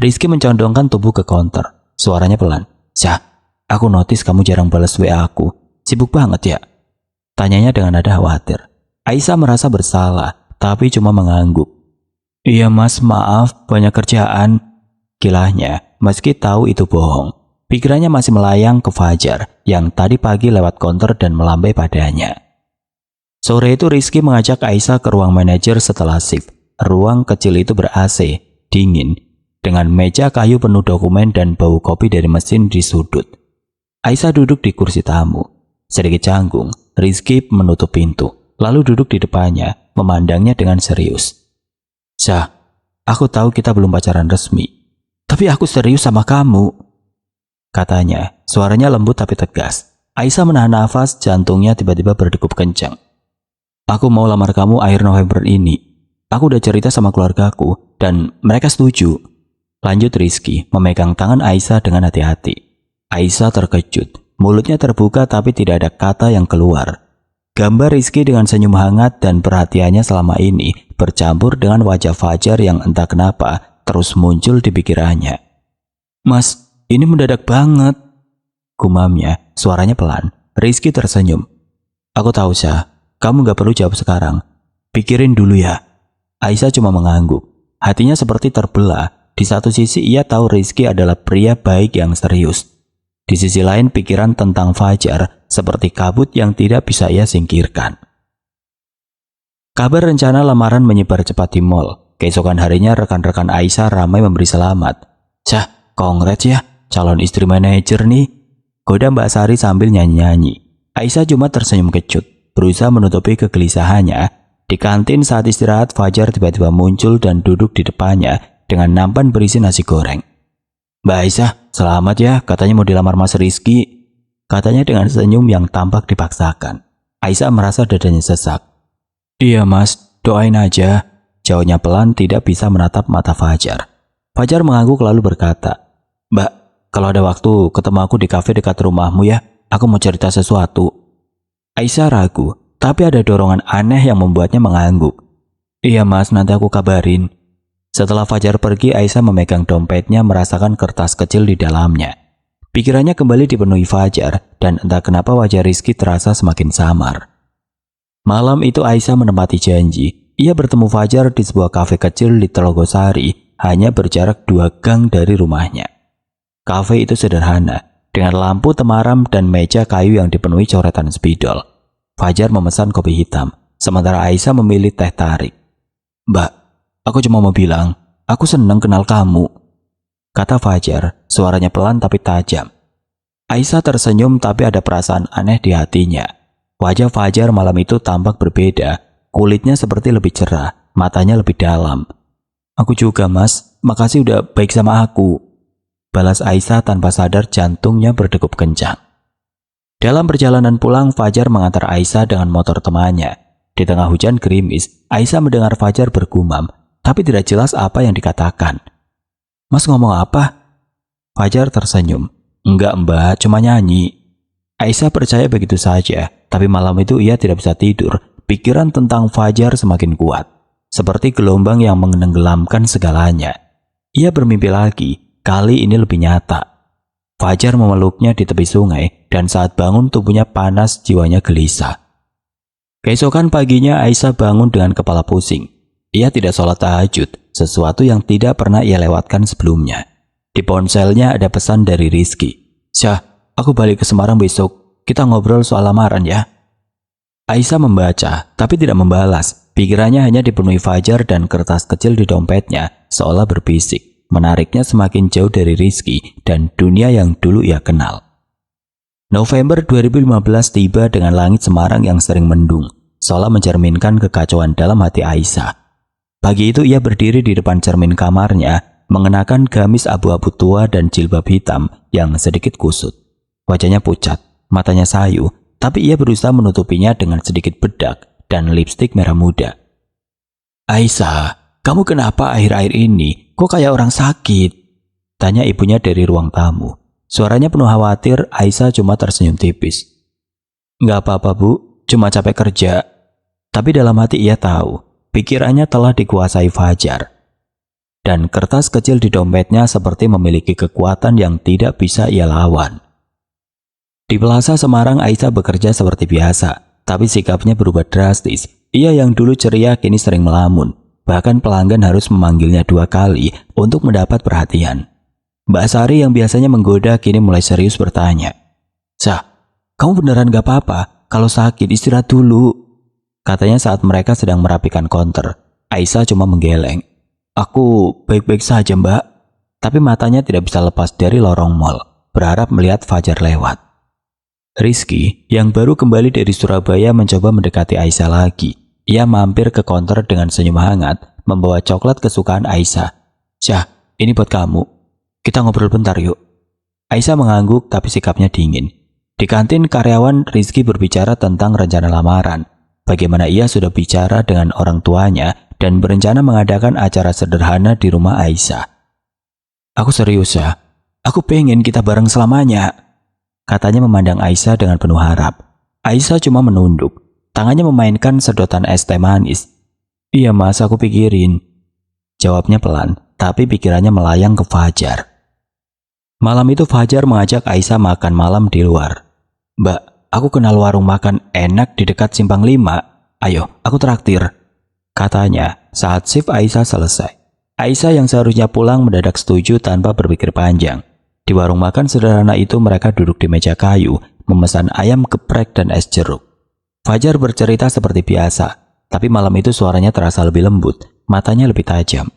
Rizky mencondongkan tubuh ke konter, suaranya pelan. "Syah, aku notice kamu jarang balas WA aku, sibuk banget ya?" Tanyanya dengan nada khawatir. Aisyah merasa bersalah, tapi cuma mengangguk. "Iya mas, maaf, banyak kerjaan." Kilahnya, meski tahu itu bohong, pikirannya masih melayang ke Fajar yang tadi pagi lewat konter dan melambai padanya. Sore itu Rizky mengajak Aisyah ke ruang manajer setelah shift. Ruang kecil itu ber-AC, dingin, dengan meja kayu penuh dokumen dan bau kopi dari mesin di sudut. Aisyah duduk di kursi tamu. Sedikit canggung, Rizky menutup pintu, lalu duduk di depannya, memandangnya dengan serius. "Syah, aku tahu kita belum pacaran resmi, tapi aku serius sama kamu," katanya. Suaranya lembut tapi tegas. Aisyah menahan nafas, jantungnya tiba-tiba berdegup kencang. "Aku mau lamar kamu akhir November ini. Aku udah cerita sama keluargaku dan mereka setuju. Lanjut Rizky memegang tangan Aisyah dengan hati-hati. Aisyah terkejut, mulutnya terbuka tapi tidak ada kata yang keluar. Gambar Rizky dengan senyum hangat dan perhatiannya selama ini bercampur dengan wajah Fajar yang entah kenapa terus muncul di pikirannya. Mas, ini mendadak banget, gumamnya, suaranya pelan. Rizky tersenyum. Aku tahu Syah, kamu gak perlu jawab sekarang. Pikirin dulu ya. Aisyah cuma mengangguk. Hatinya seperti terbelah. Di satu sisi ia tahu Rizky adalah pria baik yang serius. Di sisi lain pikiran tentang Fajar seperti kabut yang tidak bisa ia singkirkan. Kabar rencana lamaran menyebar cepat di mall. Keesokan harinya rekan-rekan Aisyah ramai memberi selamat. Syah, congrats ya, calon istri manajer nih. Goda Mbak Sari sambil nyanyi-nyanyi. Aisyah cuma tersenyum kecut, berusaha menutupi kegelisahannya. Di kantin saat istirahat, Fajar tiba-tiba muncul dan duduk di depannya dengan nampan berisi nasi goreng. Mbak Aisyah, selamat ya, katanya mau dilamar Mas Rizky. Katanya dengan senyum yang tampak dipaksakan. Aisyah merasa dadanya sesak. Iya mas, doain aja. Jawabnya pelan, tidak bisa menatap mata Fajar. Fajar mengangguk lalu berkata, Mbak, kalau ada waktu ketemu aku di kafe dekat rumahmu ya, aku mau cerita sesuatu. Aisyah ragu, tapi ada dorongan aneh yang membuatnya mengangguk. Iya mas, nanti aku kabarin. Setelah Fajar pergi, Aisyah memegang dompetnya merasakan kertas kecil di dalamnya. Pikirannya kembali dipenuhi Fajar dan entah kenapa wajah Rizky terasa semakin samar. Malam itu Aisyah menepati janji. Ia bertemu Fajar di sebuah kafe kecil di Telogosari, hanya berjarak 2 gang dari rumahnya. Kafe itu sederhana, dengan lampu temaram dan meja kayu yang dipenuhi coretan spidol. Fajar memesan kopi hitam, sementara Aisyah memilih teh tarik. Mbak, aku cuma mau bilang, aku senang kenal kamu, kata Fajar, suaranya pelan tapi tajam. Aisyah tersenyum tapi ada perasaan aneh di hatinya. Wajah Fajar malam itu tampak berbeda, kulitnya seperti lebih cerah, matanya lebih dalam. Aku juga mas, makasih udah baik sama aku, balas Aisyah tanpa sadar jantungnya berdegup kencang. Dalam perjalanan pulang, Fajar mengantar Aisyah dengan motor temannya. Di tengah hujan gerimis, Aisyah mendengar Fajar bergumam, tapi tidak jelas apa yang dikatakan. Mas ngomong apa? Fajar tersenyum. Enggak mbak, cuma nyanyi. Aisyah percaya begitu saja, tapi malam itu ia tidak bisa tidur. Pikiran tentang Fajar semakin kuat, seperti gelombang yang menenggelamkan segalanya. Ia bermimpi lagi, kali ini lebih nyata. Fajar memeluknya di tepi sungai, dan saat bangun tubuhnya panas, jiwanya gelisah. Keesokan paginya Aisyah bangun dengan kepala pusing. Ia tidak sholat tahajud, sesuatu yang tidak pernah ia lewatkan sebelumnya. Di ponselnya ada pesan dari Rizky. Syah, aku balik ke Semarang besok. Kita ngobrol soal lamaran ya. Aisyah membaca, tapi tidak membalas. Pikirannya hanya dipenuhi Fajar dan kertas kecil di dompetnya, seolah berbisik. Menariknya semakin jauh dari Rizky dan dunia yang dulu ia kenal. November 2015 tiba dengan langit Semarang yang sering mendung, seolah mencerminkan kekacauan dalam hati Aisyah. Pagi itu ia berdiri di depan cermin kamarnya, mengenakan gamis abu-abu tua dan jilbab hitam yang sedikit kusut. Wajahnya pucat, matanya sayu, tapi ia berusaha menutupinya dengan sedikit bedak dan lipstik merah muda. Aisyah, kamu kenapa akhir-akhir ini? Kok kayak orang sakit? Tanya ibunya dari ruang tamu. Suaranya penuh khawatir, Aisyah cuma tersenyum tipis. Nggak apa-apa bu, cuma capek kerja. Tapi dalam hati ia tahu, pikirannya telah dikuasai Fajar. Dan kertas kecil di dompetnya seperti memiliki kekuatan yang tidak bisa ia lawan. Di Plaza Semarang, Aisyah bekerja seperti biasa, tapi sikapnya berubah drastis. Ia yang dulu ceria kini sering melamun. Bahkan pelanggan harus memanggilnya 2 kali untuk mendapat perhatian. Mbak Sari yang biasanya menggoda kini mulai serius bertanya. Syah, kamu beneran gak apa-apa? Kalau sakit istirahat dulu. Katanya saat mereka sedang merapikan konter. Aisyah cuma menggeleng. Aku baik-baik saja mbak. Tapi matanya tidak bisa lepas dari lorong mal, berharap melihat Fajar lewat. Rizky yang baru kembali dari Surabaya mencoba mendekati Aisyah lagi. Ia mampir ke konter dengan senyum hangat, membawa coklat kesukaan Aisyah. Syah, ini buat kamu. Kita ngobrol bentar yuk. Aisyah mengangguk tapi sikapnya dingin. Di kantin karyawan, Rizky berbicara tentang rencana lamaran. Bagaimana ia sudah bicara dengan orang tuanya dan berencana mengadakan acara sederhana di rumah Aisyah. "Aku serius ya, aku pengen kita bareng selamanya," katanya memandang Aisyah dengan penuh harap. Aisyah cuma menunduk, tangannya memainkan sedotan es teh manis. "Iya mas, aku pikirin," jawabnya pelan, tapi pikirannya melayang ke Fajar. Malam itu Fajar mengajak Aisyah makan malam di luar. "Mbak, aku kenal warung makan enak di dekat Simpang 5. Ayo, aku traktir," katanya saat shift Aisyah selesai. Aisyah yang seharusnya pulang mendadak setuju tanpa berpikir panjang. Di warung makan sederhana itu mereka duduk di meja kayu, memesan ayam geprek dan es jeruk. Fajar bercerita seperti biasa, tapi malam itu suaranya terasa lebih lembut, matanya lebih tajam.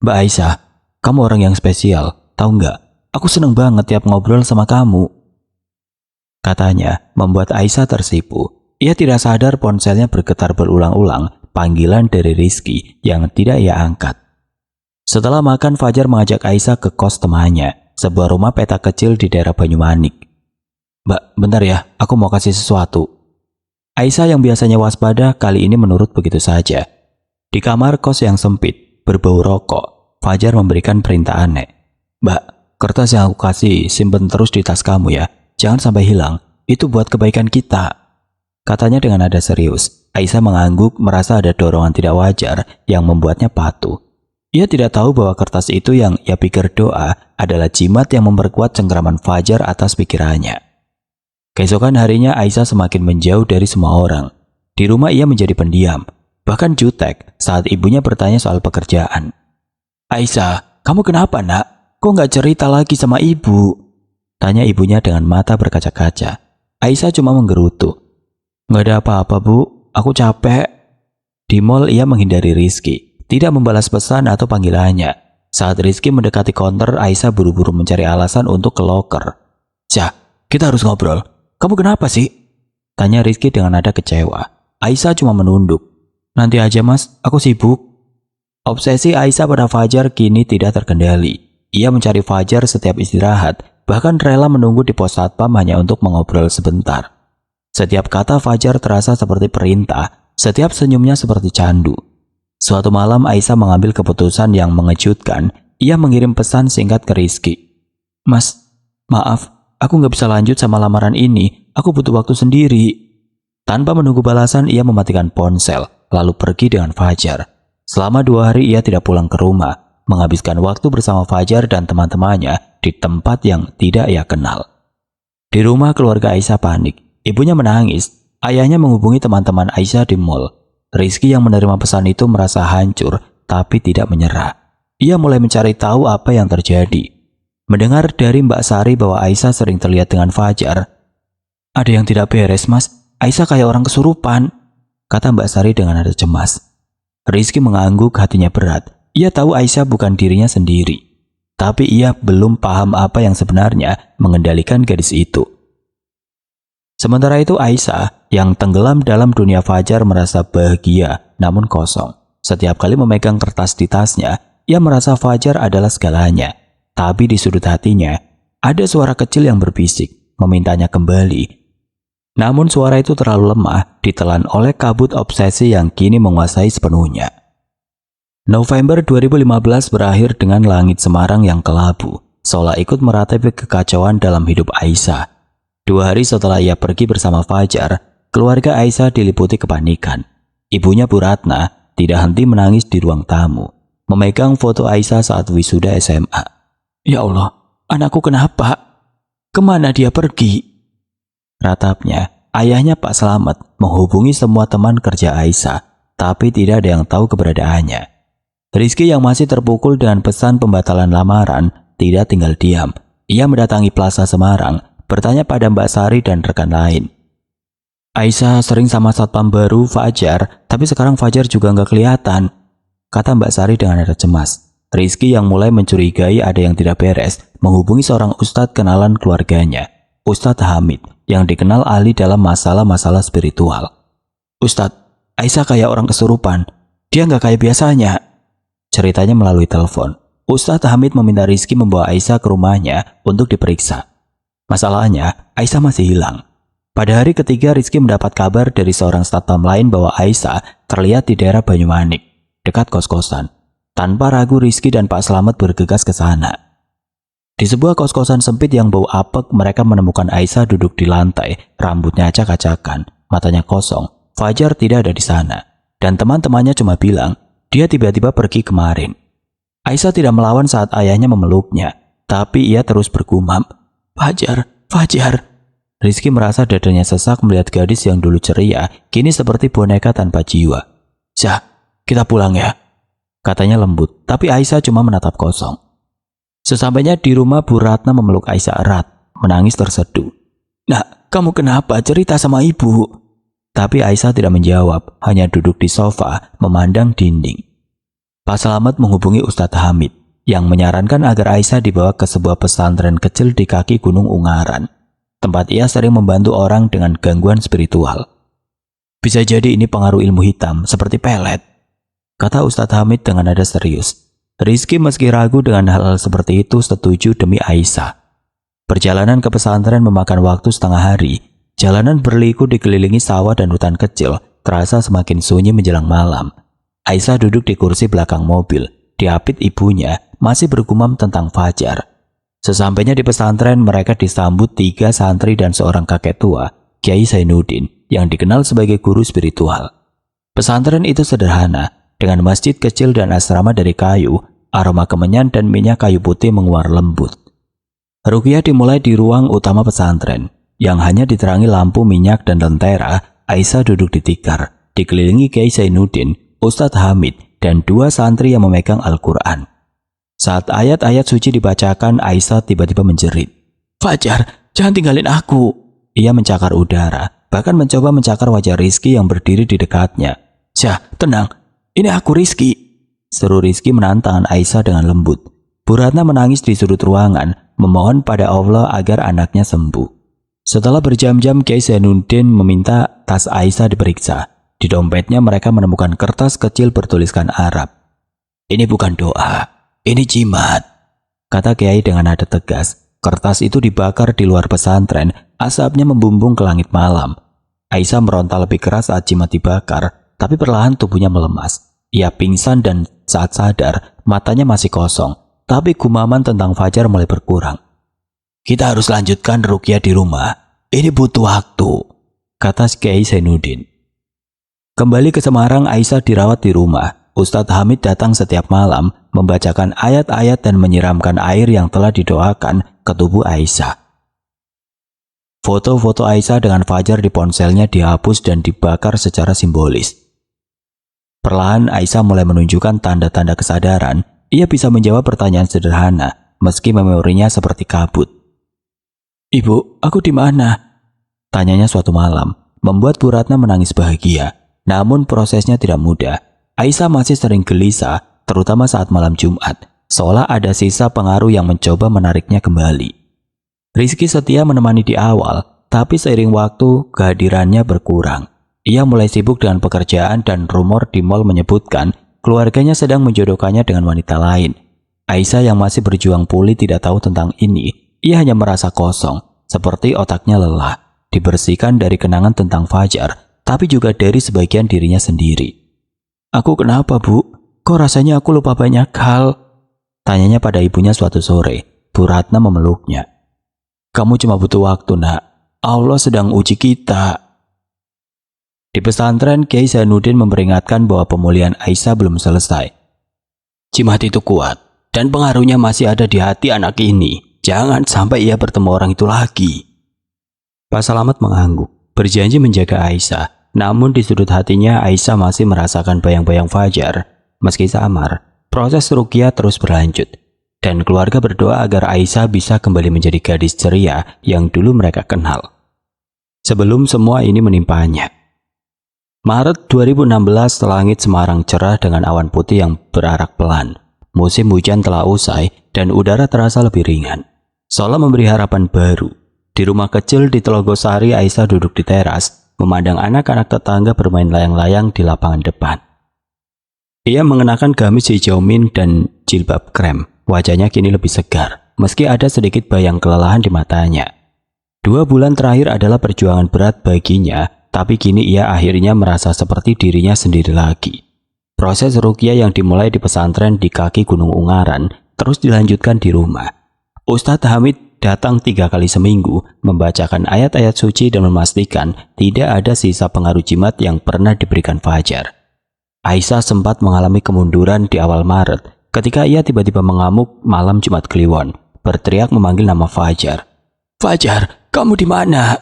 "Mbak Aisyah, kamu orang yang spesial, tahu nggak? Aku seneng banget tiap ngobrol sama kamu," katanya, membuat Aisyah tersipu. Ia tidak sadar ponselnya bergetar berulang-ulang, panggilan dari Rizky yang tidak ia angkat. Setelah makan, Fajar mengajak Aisyah ke kos temannya, sebuah rumah petak kecil di daerah Banyumanik. "Mbak, bentar ya, aku mau kasih sesuatu." Aisyah yang biasanya waspada kali ini menurut begitu saja. Di kamar kos yang sempit, berbau rokok, Fajar memberikan perintah aneh. "Mbak, kertas yang aku kasih simpen terus di tas kamu ya, jangan sampai hilang, itu buat kebaikan kita," katanya dengan nada serius. Aisyah mengangguk, merasa ada dorongan tidak wajar yang membuatnya patuh. Ia tidak tahu bahwa kertas itu yang ia pikir doa adalah jimat yang memperkuat cengkraman Fajar atas pikirannya. Keesokan harinya Aisyah semakin menjauh dari semua orang. Di rumah ia menjadi pendiam, bahkan jutek saat ibunya bertanya soal pekerjaan. "Aisyah, kamu kenapa nak? Kok nggak cerita lagi sama ibu?" tanya ibunya dengan mata berkaca-kaca. Aisyah cuma menggerutu. "Nggak ada apa-apa bu, aku capek." Di mall ia menghindari Rizky, tidak membalas pesan atau panggilannya. Saat Rizky mendekati konter, Aisyah buru-buru mencari alasan untuk ke loker. "Syah, kita harus ngobrol. Kamu kenapa sih?" tanya Rizky dengan nada kecewa. Aisyah cuma menunduk. "Nanti aja mas, aku sibuk." Obsesi Aisyah pada Fajar kini tidak terkendali. Ia mencari Fajar setiap istirahat, bahkan rela menunggu di pos satpam hanya untuk mengobrol sebentar. Setiap kata Fajar terasa seperti perintah, setiap senyumnya seperti candu. Suatu malam Aisyah mengambil keputusan yang mengejutkan. Ia mengirim pesan singkat ke Rizky. "Mas, maaf, aku nggak bisa lanjut sama lamaran ini. Aku butuh waktu sendiri." Tanpa menunggu balasan, ia mematikan ponsel, lalu pergi dengan Fajar. Selama 2 hari ia tidak pulang ke rumah, menghabiskan waktu bersama Fajar dan teman-temannya di tempat yang tidak ia kenal. Di rumah keluarga Aisyah panik. Ibunya menangis. Ayahnya menghubungi teman-teman Aisyah di mall. Rizky yang menerima pesan itu merasa hancur, tapi tidak menyerah. Ia mulai mencari tahu apa yang terjadi. Mendengar dari Mbak Sari bahwa Aisyah sering terlihat dengan Fajar. "Ada yang tidak beres mas, Aisyah kayak orang kesurupan," kata Mbak Sari dengan nada cemas. Rizky mengangguk, hatinya berat. Ia tahu Aisyah bukan dirinya sendiri, tapi ia belum paham apa yang sebenarnya mengendalikan gadis itu. Sementara itu Aisyah yang tenggelam dalam dunia Fajar merasa bahagia namun kosong. Setiap kali memegang kertas di tasnya, ia merasa Fajar adalah segalanya. Tapi di sudut hatinya, ada suara kecil yang berbisik, memintanya kembali. Namun suara itu terlalu lemah, ditelan oleh kabut obsesi yang kini menguasai sepenuhnya. November 2015 berakhir dengan langit Semarang yang kelabu, seolah ikut meratapi kekacauan dalam hidup Aisyah. 2 hari setelah ia pergi bersama Fajar, keluarga Aisyah diliputi kepanikan. Ibunya Bu Ratna tidak henti menangis di ruang tamu, memegang foto Aisyah saat wisuda SMA. "Ya Allah, anakku kenapa? Kemana dia pergi?" Ratapnya, ayahnya Pak Slamet menghubungi semua teman kerja Aisyah, tapi tidak ada yang tahu keberadaannya. Rizky yang masih terpukul dengan pesan pembatalan lamaran tidak tinggal diam. Ia mendatangi Plaza Semarang, bertanya pada Mbak Sari dan rekan lain. "Aisyah sering sama satpam baru Fajar, tapi sekarang Fajar juga nggak kelihatan," kata Mbak Sari dengan nada cemas. Rizky yang mulai mencurigai ada yang tidak beres menghubungi seorang ustadz kenalan keluarganya, Ustadz Hamid, yang dikenal ahli dalam masalah-masalah spiritual. "Ustadz, Aisyah kayak orang kesurupan. Dia nggak kayak biasanya," ceritanya melalui telepon. Ustadz Hamid meminta Rizky membawa Aisyah ke rumahnya untuk diperiksa. Masalahnya, Aisyah masih hilang. Pada hari ketiga, Rizky mendapat kabar dari seorang satpam lain bahwa Aisyah terlihat di daerah Banyumanik. dekat kos-kosan. Tanpa ragu Rizky dan Pak Slamet bergegas ke sana. Di sebuah kos-kosan sempit yang bau apek, mereka menemukan Aisyah duduk di lantai, rambutnya acak-acakan, matanya kosong. Fajar tidak ada di sana, dan teman-temannya cuma bilang, dia tiba-tiba pergi kemarin. Aisyah tidak melawan saat ayahnya memeluknya, tapi ia terus bergumam, "Fajar, Fajar." Rizky merasa dadanya sesak melihat gadis yang dulu ceria, kini seperti boneka tanpa jiwa. "Syah, kita pulang ya," katanya lembut, tapi Aisyah cuma menatap kosong. Sesampainya di rumah, Bu Ratna memeluk Aisyah erat, menangis terseduh. "Nak, kamu kenapa? Cerita sama ibu." Tapi Aisyah tidak menjawab, hanya duduk di sofa, memandang dinding. Pak Slamet menghubungi Ustadz Hamid, yang menyarankan agar Aisyah dibawa ke sebuah pesantren kecil di kaki Gunung Ungaran, tempat ia sering membantu orang dengan gangguan spiritual. "Bisa jadi ini pengaruh ilmu hitam, seperti pelet," kata Ustadz Hamid dengan nada serius. Rizky meski ragu dengan hal-hal seperti itu setuju demi Aisyah. Perjalanan ke pesantren memakan waktu setengah hari. Jalanan berliku dikelilingi sawah dan hutan kecil, terasa semakin sunyi menjelang malam. Aisyah duduk di kursi belakang mobil, diapit ibunya, masih bergumam tentang Fajar. Sesampainya di pesantren, mereka disambut 3 santri dan seorang kakek tua, Kiai Zainuddin, yang dikenal sebagai guru spiritual. Pesantren itu sederhana, dengan masjid kecil dan asrama dari kayu, aroma kemenyan dan minyak kayu putih menguar lembut. Ruqyah dimulai di ruang utama pesantren, yang hanya diterangi lampu minyak dan lentera. Aisyah duduk di tikar, dikelilingi Kiai Zainuddin, Ustadz Hamid, dan 2 santri yang memegang Al-Quran. Saat ayat-ayat suci dibacakan, Aisyah tiba-tiba menjerit, "Fajar, jangan tinggalin aku." Ia mencakar udara, bahkan mencoba mencakar wajah Rizky yang berdiri di dekatnya. "Syah, tenang, ini aku Rizky," seru Rizky menantang Aisyah dengan lembut. Bu Ratna menangis di sudut ruangan, memohon pada Allah agar anaknya sembuh. Setelah berjam-jam, Kiai Zainuddin meminta tas Aisyah diperiksa. Di dompetnya mereka menemukan kertas kecil bertuliskan Arab. "Ini bukan doa, ini jimat," kata Kiai dengan nada tegas. Kertas itu dibakar di luar pesantren, asapnya membumbung ke langit malam. Aisyah meronta lebih keras saat jimat dibakar, tapi perlahan tubuhnya melemas. Ia pingsan dan saat sadar, matanya masih kosong, tapi gumaman tentang Fajar mulai berkurang. "Kita harus lanjutkan ruqyah di rumah. Ini butuh waktu," kata Kiai Zainuddin. Kembali ke Semarang, Aisyah dirawat di rumah. Ustadz Hamid datang setiap malam, membacakan ayat-ayat dan menyiramkan air yang telah didoakan ke tubuh Aisyah. Foto-foto Aisyah dengan Fajar di ponselnya dihapus dan dibakar secara simbolis. Perlahan Aisyah mulai menunjukkan tanda-tanda kesadaran. Ia bisa menjawab pertanyaan sederhana, meski memorinya seperti kabut. "Ibu, aku di mana?" tanyanya suatu malam, membuat Bu Ratna menangis bahagia. Namun prosesnya tidak mudah. Aisyah masih sering gelisah, terutama saat malam Jumat, seolah ada sisa pengaruh yang mencoba menariknya kembali. Rizky setia menemani di awal, tapi seiring waktu kehadirannya berkurang. Ia mulai sibuk dengan pekerjaan dan rumor di mal menyebutkan keluarganya sedang menjodohkannya dengan wanita lain. Aisyah yang masih berjuang pulih tidak tahu tentang ini. Ia hanya merasa kosong, seperti otaknya lelah, dibersihkan dari kenangan tentang Fajar, tapi juga dari sebagian dirinya sendiri. "Aku kenapa, Bu? Kok rasanya aku lupa banyak hal?" tanyanya pada ibunya suatu sore. Bu Ratna memeluknya. "Kamu cuma butuh waktu, Nak. Allah sedang uji kita." Di pesantren, Kiai Zainuddin memperingatkan bahwa pemulihan Aisyah belum selesai. "Jimat itu kuat, dan pengaruhnya masih ada di hati anak ini. Jangan sampai ia bertemu orang itu lagi." Pak Slamet mengangguk, berjanji menjaga Aisyah. Namun di sudut hatinya, Aisyah masih merasakan bayang-bayang Fajar. Meski samar, proses ruqyah terus berlanjut. Dan keluarga berdoa agar Aisyah bisa kembali menjadi gadis ceria yang dulu mereka kenal. Sebelum semua ini menimpanya. Maret 2016, langit Semarang cerah dengan awan putih yang berarak pelan. Musim hujan telah usai dan udara terasa lebih ringan, seolah memberi harapan baru. Di rumah kecil di Telogosari, Aisyah duduk di teras, memandang anak-anak tetangga bermain layang-layang di lapangan depan. Ia mengenakan gamis hijau mint dan jilbab krem. Wajahnya kini lebih segar, meski ada sedikit bayang kelelahan di matanya. 2 bulan terakhir adalah perjuangan berat baginya, tapi kini ia akhirnya merasa seperti dirinya sendiri lagi. Proses ruqyah yang dimulai di pesantren di kaki Gunung Ungaran terus dilanjutkan di rumah. Ustadz Hamid datang 3 kali seminggu, membacakan ayat-ayat suci dan memastikan tidak ada sisa pengaruh jimat yang pernah diberikan Fajar. Aisyah sempat mengalami kemunduran di awal Maret ketika ia tiba-tiba mengamuk malam Jumat Kliwon, berteriak memanggil nama Fajar. "Fajar, kamu di mana?"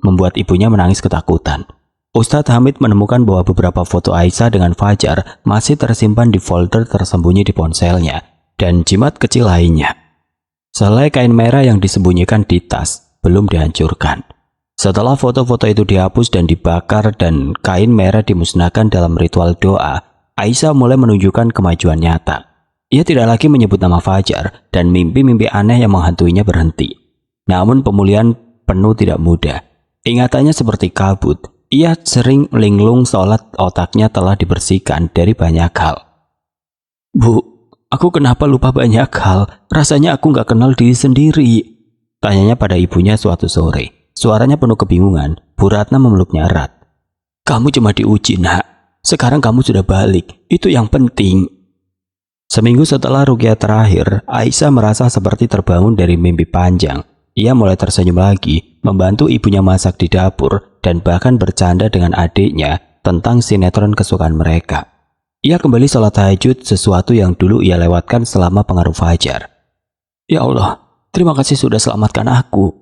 Membuat ibunya menangis ketakutan. Ustadz Hamid menemukan bahwa beberapa foto Aisyah dengan Fajar masih tersimpan di folder tersembunyi di ponselnya dan jimat kecil lainnya. Selai kain merah yang disembunyikan di tas belum dihancurkan. Setelah foto-foto itu dihapus dan dibakar dan kain merah dimusnahkan dalam ritual doa, Aisyah mulai menunjukkan kemajuan nyata. Ia tidak lagi menyebut nama Fajar dan mimpi-mimpi aneh yang menghantuinya berhenti. Namun pemulihan penuh tidak mudah. Ingatannya seperti kabut. Ia sering linglung sholat, otaknya telah dibersihkan dari banyak hal. "Bu, aku kenapa lupa banyak hal? Rasanya aku nggak kenal diri sendiri," tanyanya pada ibunya suatu sore. Suaranya penuh kebingungan. Bu Ratna memeluknya erat. "Kamu cuma diuji, nak. Sekarang kamu sudah balik. Itu yang penting." Seminggu setelah ruqyah terakhir, Aisyah merasa seperti terbangun dari mimpi panjang. Ia mulai tersenyum lagi, membantu ibunya masak di dapur, dan bahkan bercanda dengan adiknya tentang sinetron kesukaan mereka. Ia kembali sholat tahajud, sesuatu yang dulu ia lewatkan selama pengaruh Fajar. "Ya Allah, terima kasih sudah selamatkan aku,"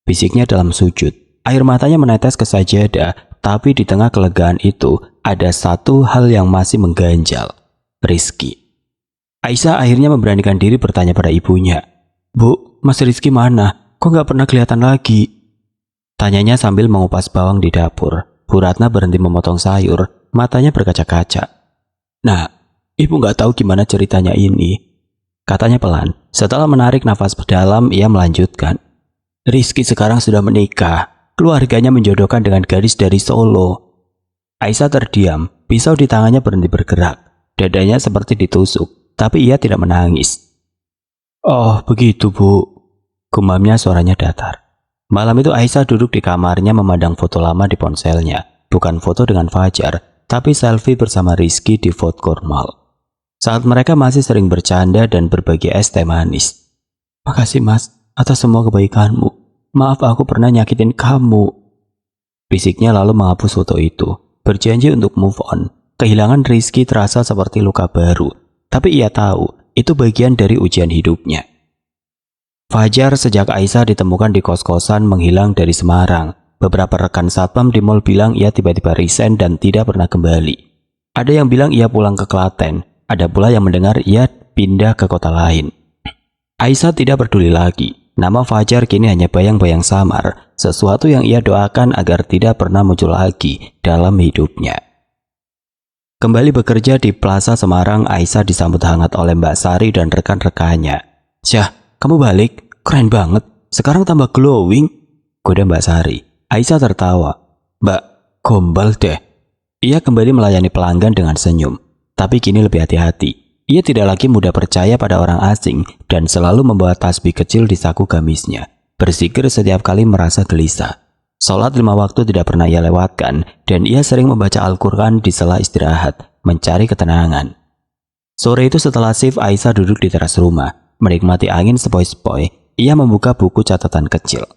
bisiknya dalam sujud. Air matanya menetes ke sajadah, tapi di tengah kelegaan itu ada satu hal yang masih mengganjal. Rizky. Aisyah akhirnya memberanikan diri bertanya pada ibunya. "Bu, Mas Rizky mana? Kok nggak pernah kelihatan lagi?" Tanyanya sambil mengupas bawang di dapur. Bu Ratna berhenti memotong sayur, matanya berkaca-kaca. "Nah, ibu nggak tahu gimana ceritanya ini," katanya pelan. Setelah menarik nafas dalam, ia melanjutkan. "Rizky sekarang sudah menikah. Keluarganya menjodohkan dengan gadis dari Solo." Aisyah terdiam, pisau di tangannya berhenti bergerak. Dadanya seperti ditusuk, tapi ia tidak menangis. "Oh, begitu, Bu," gumamnya suaranya datar. Malam itu Aisyah duduk di kamarnya memandang foto lama di ponselnya. Bukan foto dengan Fajar, tapi selfie bersama Rizky di food court mall. Saat mereka masih sering bercanda dan berbagi es teh manis. "Makasih Mas, atas semua kebaikanmu. Maaf aku pernah nyakitin kamu," bisiknya lalu menghapus foto itu. Berjanji untuk move on. Kehilangan Rizky terasa seperti luka baru, tapi ia tahu itu bagian dari ujian hidupnya. Fajar sejak Aisyah ditemukan di kos-kosan menghilang dari Semarang. Beberapa rekan satpam di mal bilang ia tiba-tiba resign dan tidak pernah kembali. Ada yang bilang ia pulang ke Klaten, ada pula yang mendengar ia pindah ke kota lain. Aisyah tidak peduli lagi. Nama Fajar kini hanya bayang-bayang samar, sesuatu yang ia doakan agar tidak pernah muncul lagi dalam hidupnya. Kembali bekerja di Plaza Semarang, Aisyah disambut hangat oleh Mbak Sari dan rekan-rekannya. "Syah, kamu balik? Keren banget. Sekarang tambah glowing," goda Mbak Sari. Aisyah tertawa. "Mbak, gombal deh." Ia kembali melayani pelanggan dengan senyum. Tapi kini lebih hati-hati. Ia tidak lagi mudah percaya pada orang asing dan selalu membawa tasbih kecil di saku gamisnya. Berzikir setiap kali merasa gelisah. Sholat 5 waktu tidak pernah ia lewatkan dan ia sering membaca Al-Quran di sela istirahat, mencari ketenangan. Sore itu setelah shift, Aisyah duduk di teras rumah. Menikmati angin sepoi-sepoi, ia membuka buku catatan kecil.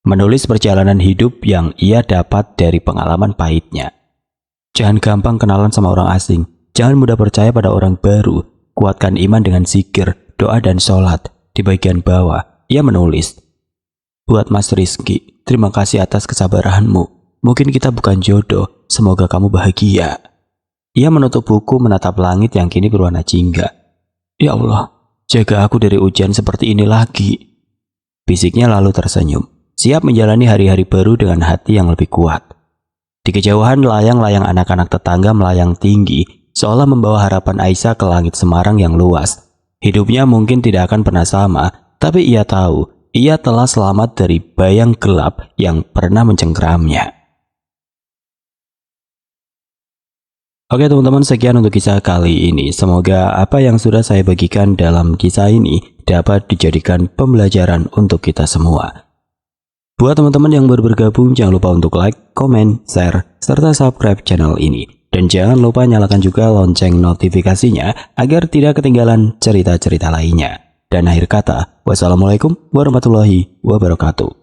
Menulis perjalanan hidup yang ia dapat dari pengalaman pahitnya. Jangan gampang kenalan sama orang asing. Jangan mudah percaya pada orang baru. Kuatkan iman dengan zikir, doa dan sholat. Di bagian bawah, ia menulis. "Buat Mas Rizky, terima kasih atas kesabaranmu. Mungkin kita bukan jodoh. Semoga kamu bahagia." Ia menutup buku menatap langit yang kini berwarna jingga. "Ya Allah, jaga aku dari ujian seperti ini lagi," bisiknya lalu tersenyum, siap menjalani hari-hari baru dengan hati yang lebih kuat. Di kejauhan, layang-layang anak-anak tetangga melayang tinggi, seolah membawa harapan Aisyah ke langit Semarang yang luas. Hidupnya mungkin tidak akan pernah sama, tapi ia tahu ia telah selamat dari bayang gelap yang pernah mencengkeramnya. Oke teman-teman, sekian untuk kisah kali ini. Semoga apa yang sudah saya bagikan dalam kisah ini dapat dijadikan pembelajaran untuk kita semua. Buat teman-teman yang baru bergabung, jangan lupa untuk like, komen, share, serta subscribe channel ini. Dan jangan lupa nyalakan juga lonceng notifikasinya agar tidak ketinggalan cerita-cerita lainnya. Dan akhir kata, wassalamualaikum warahmatullahi wabarakatuh.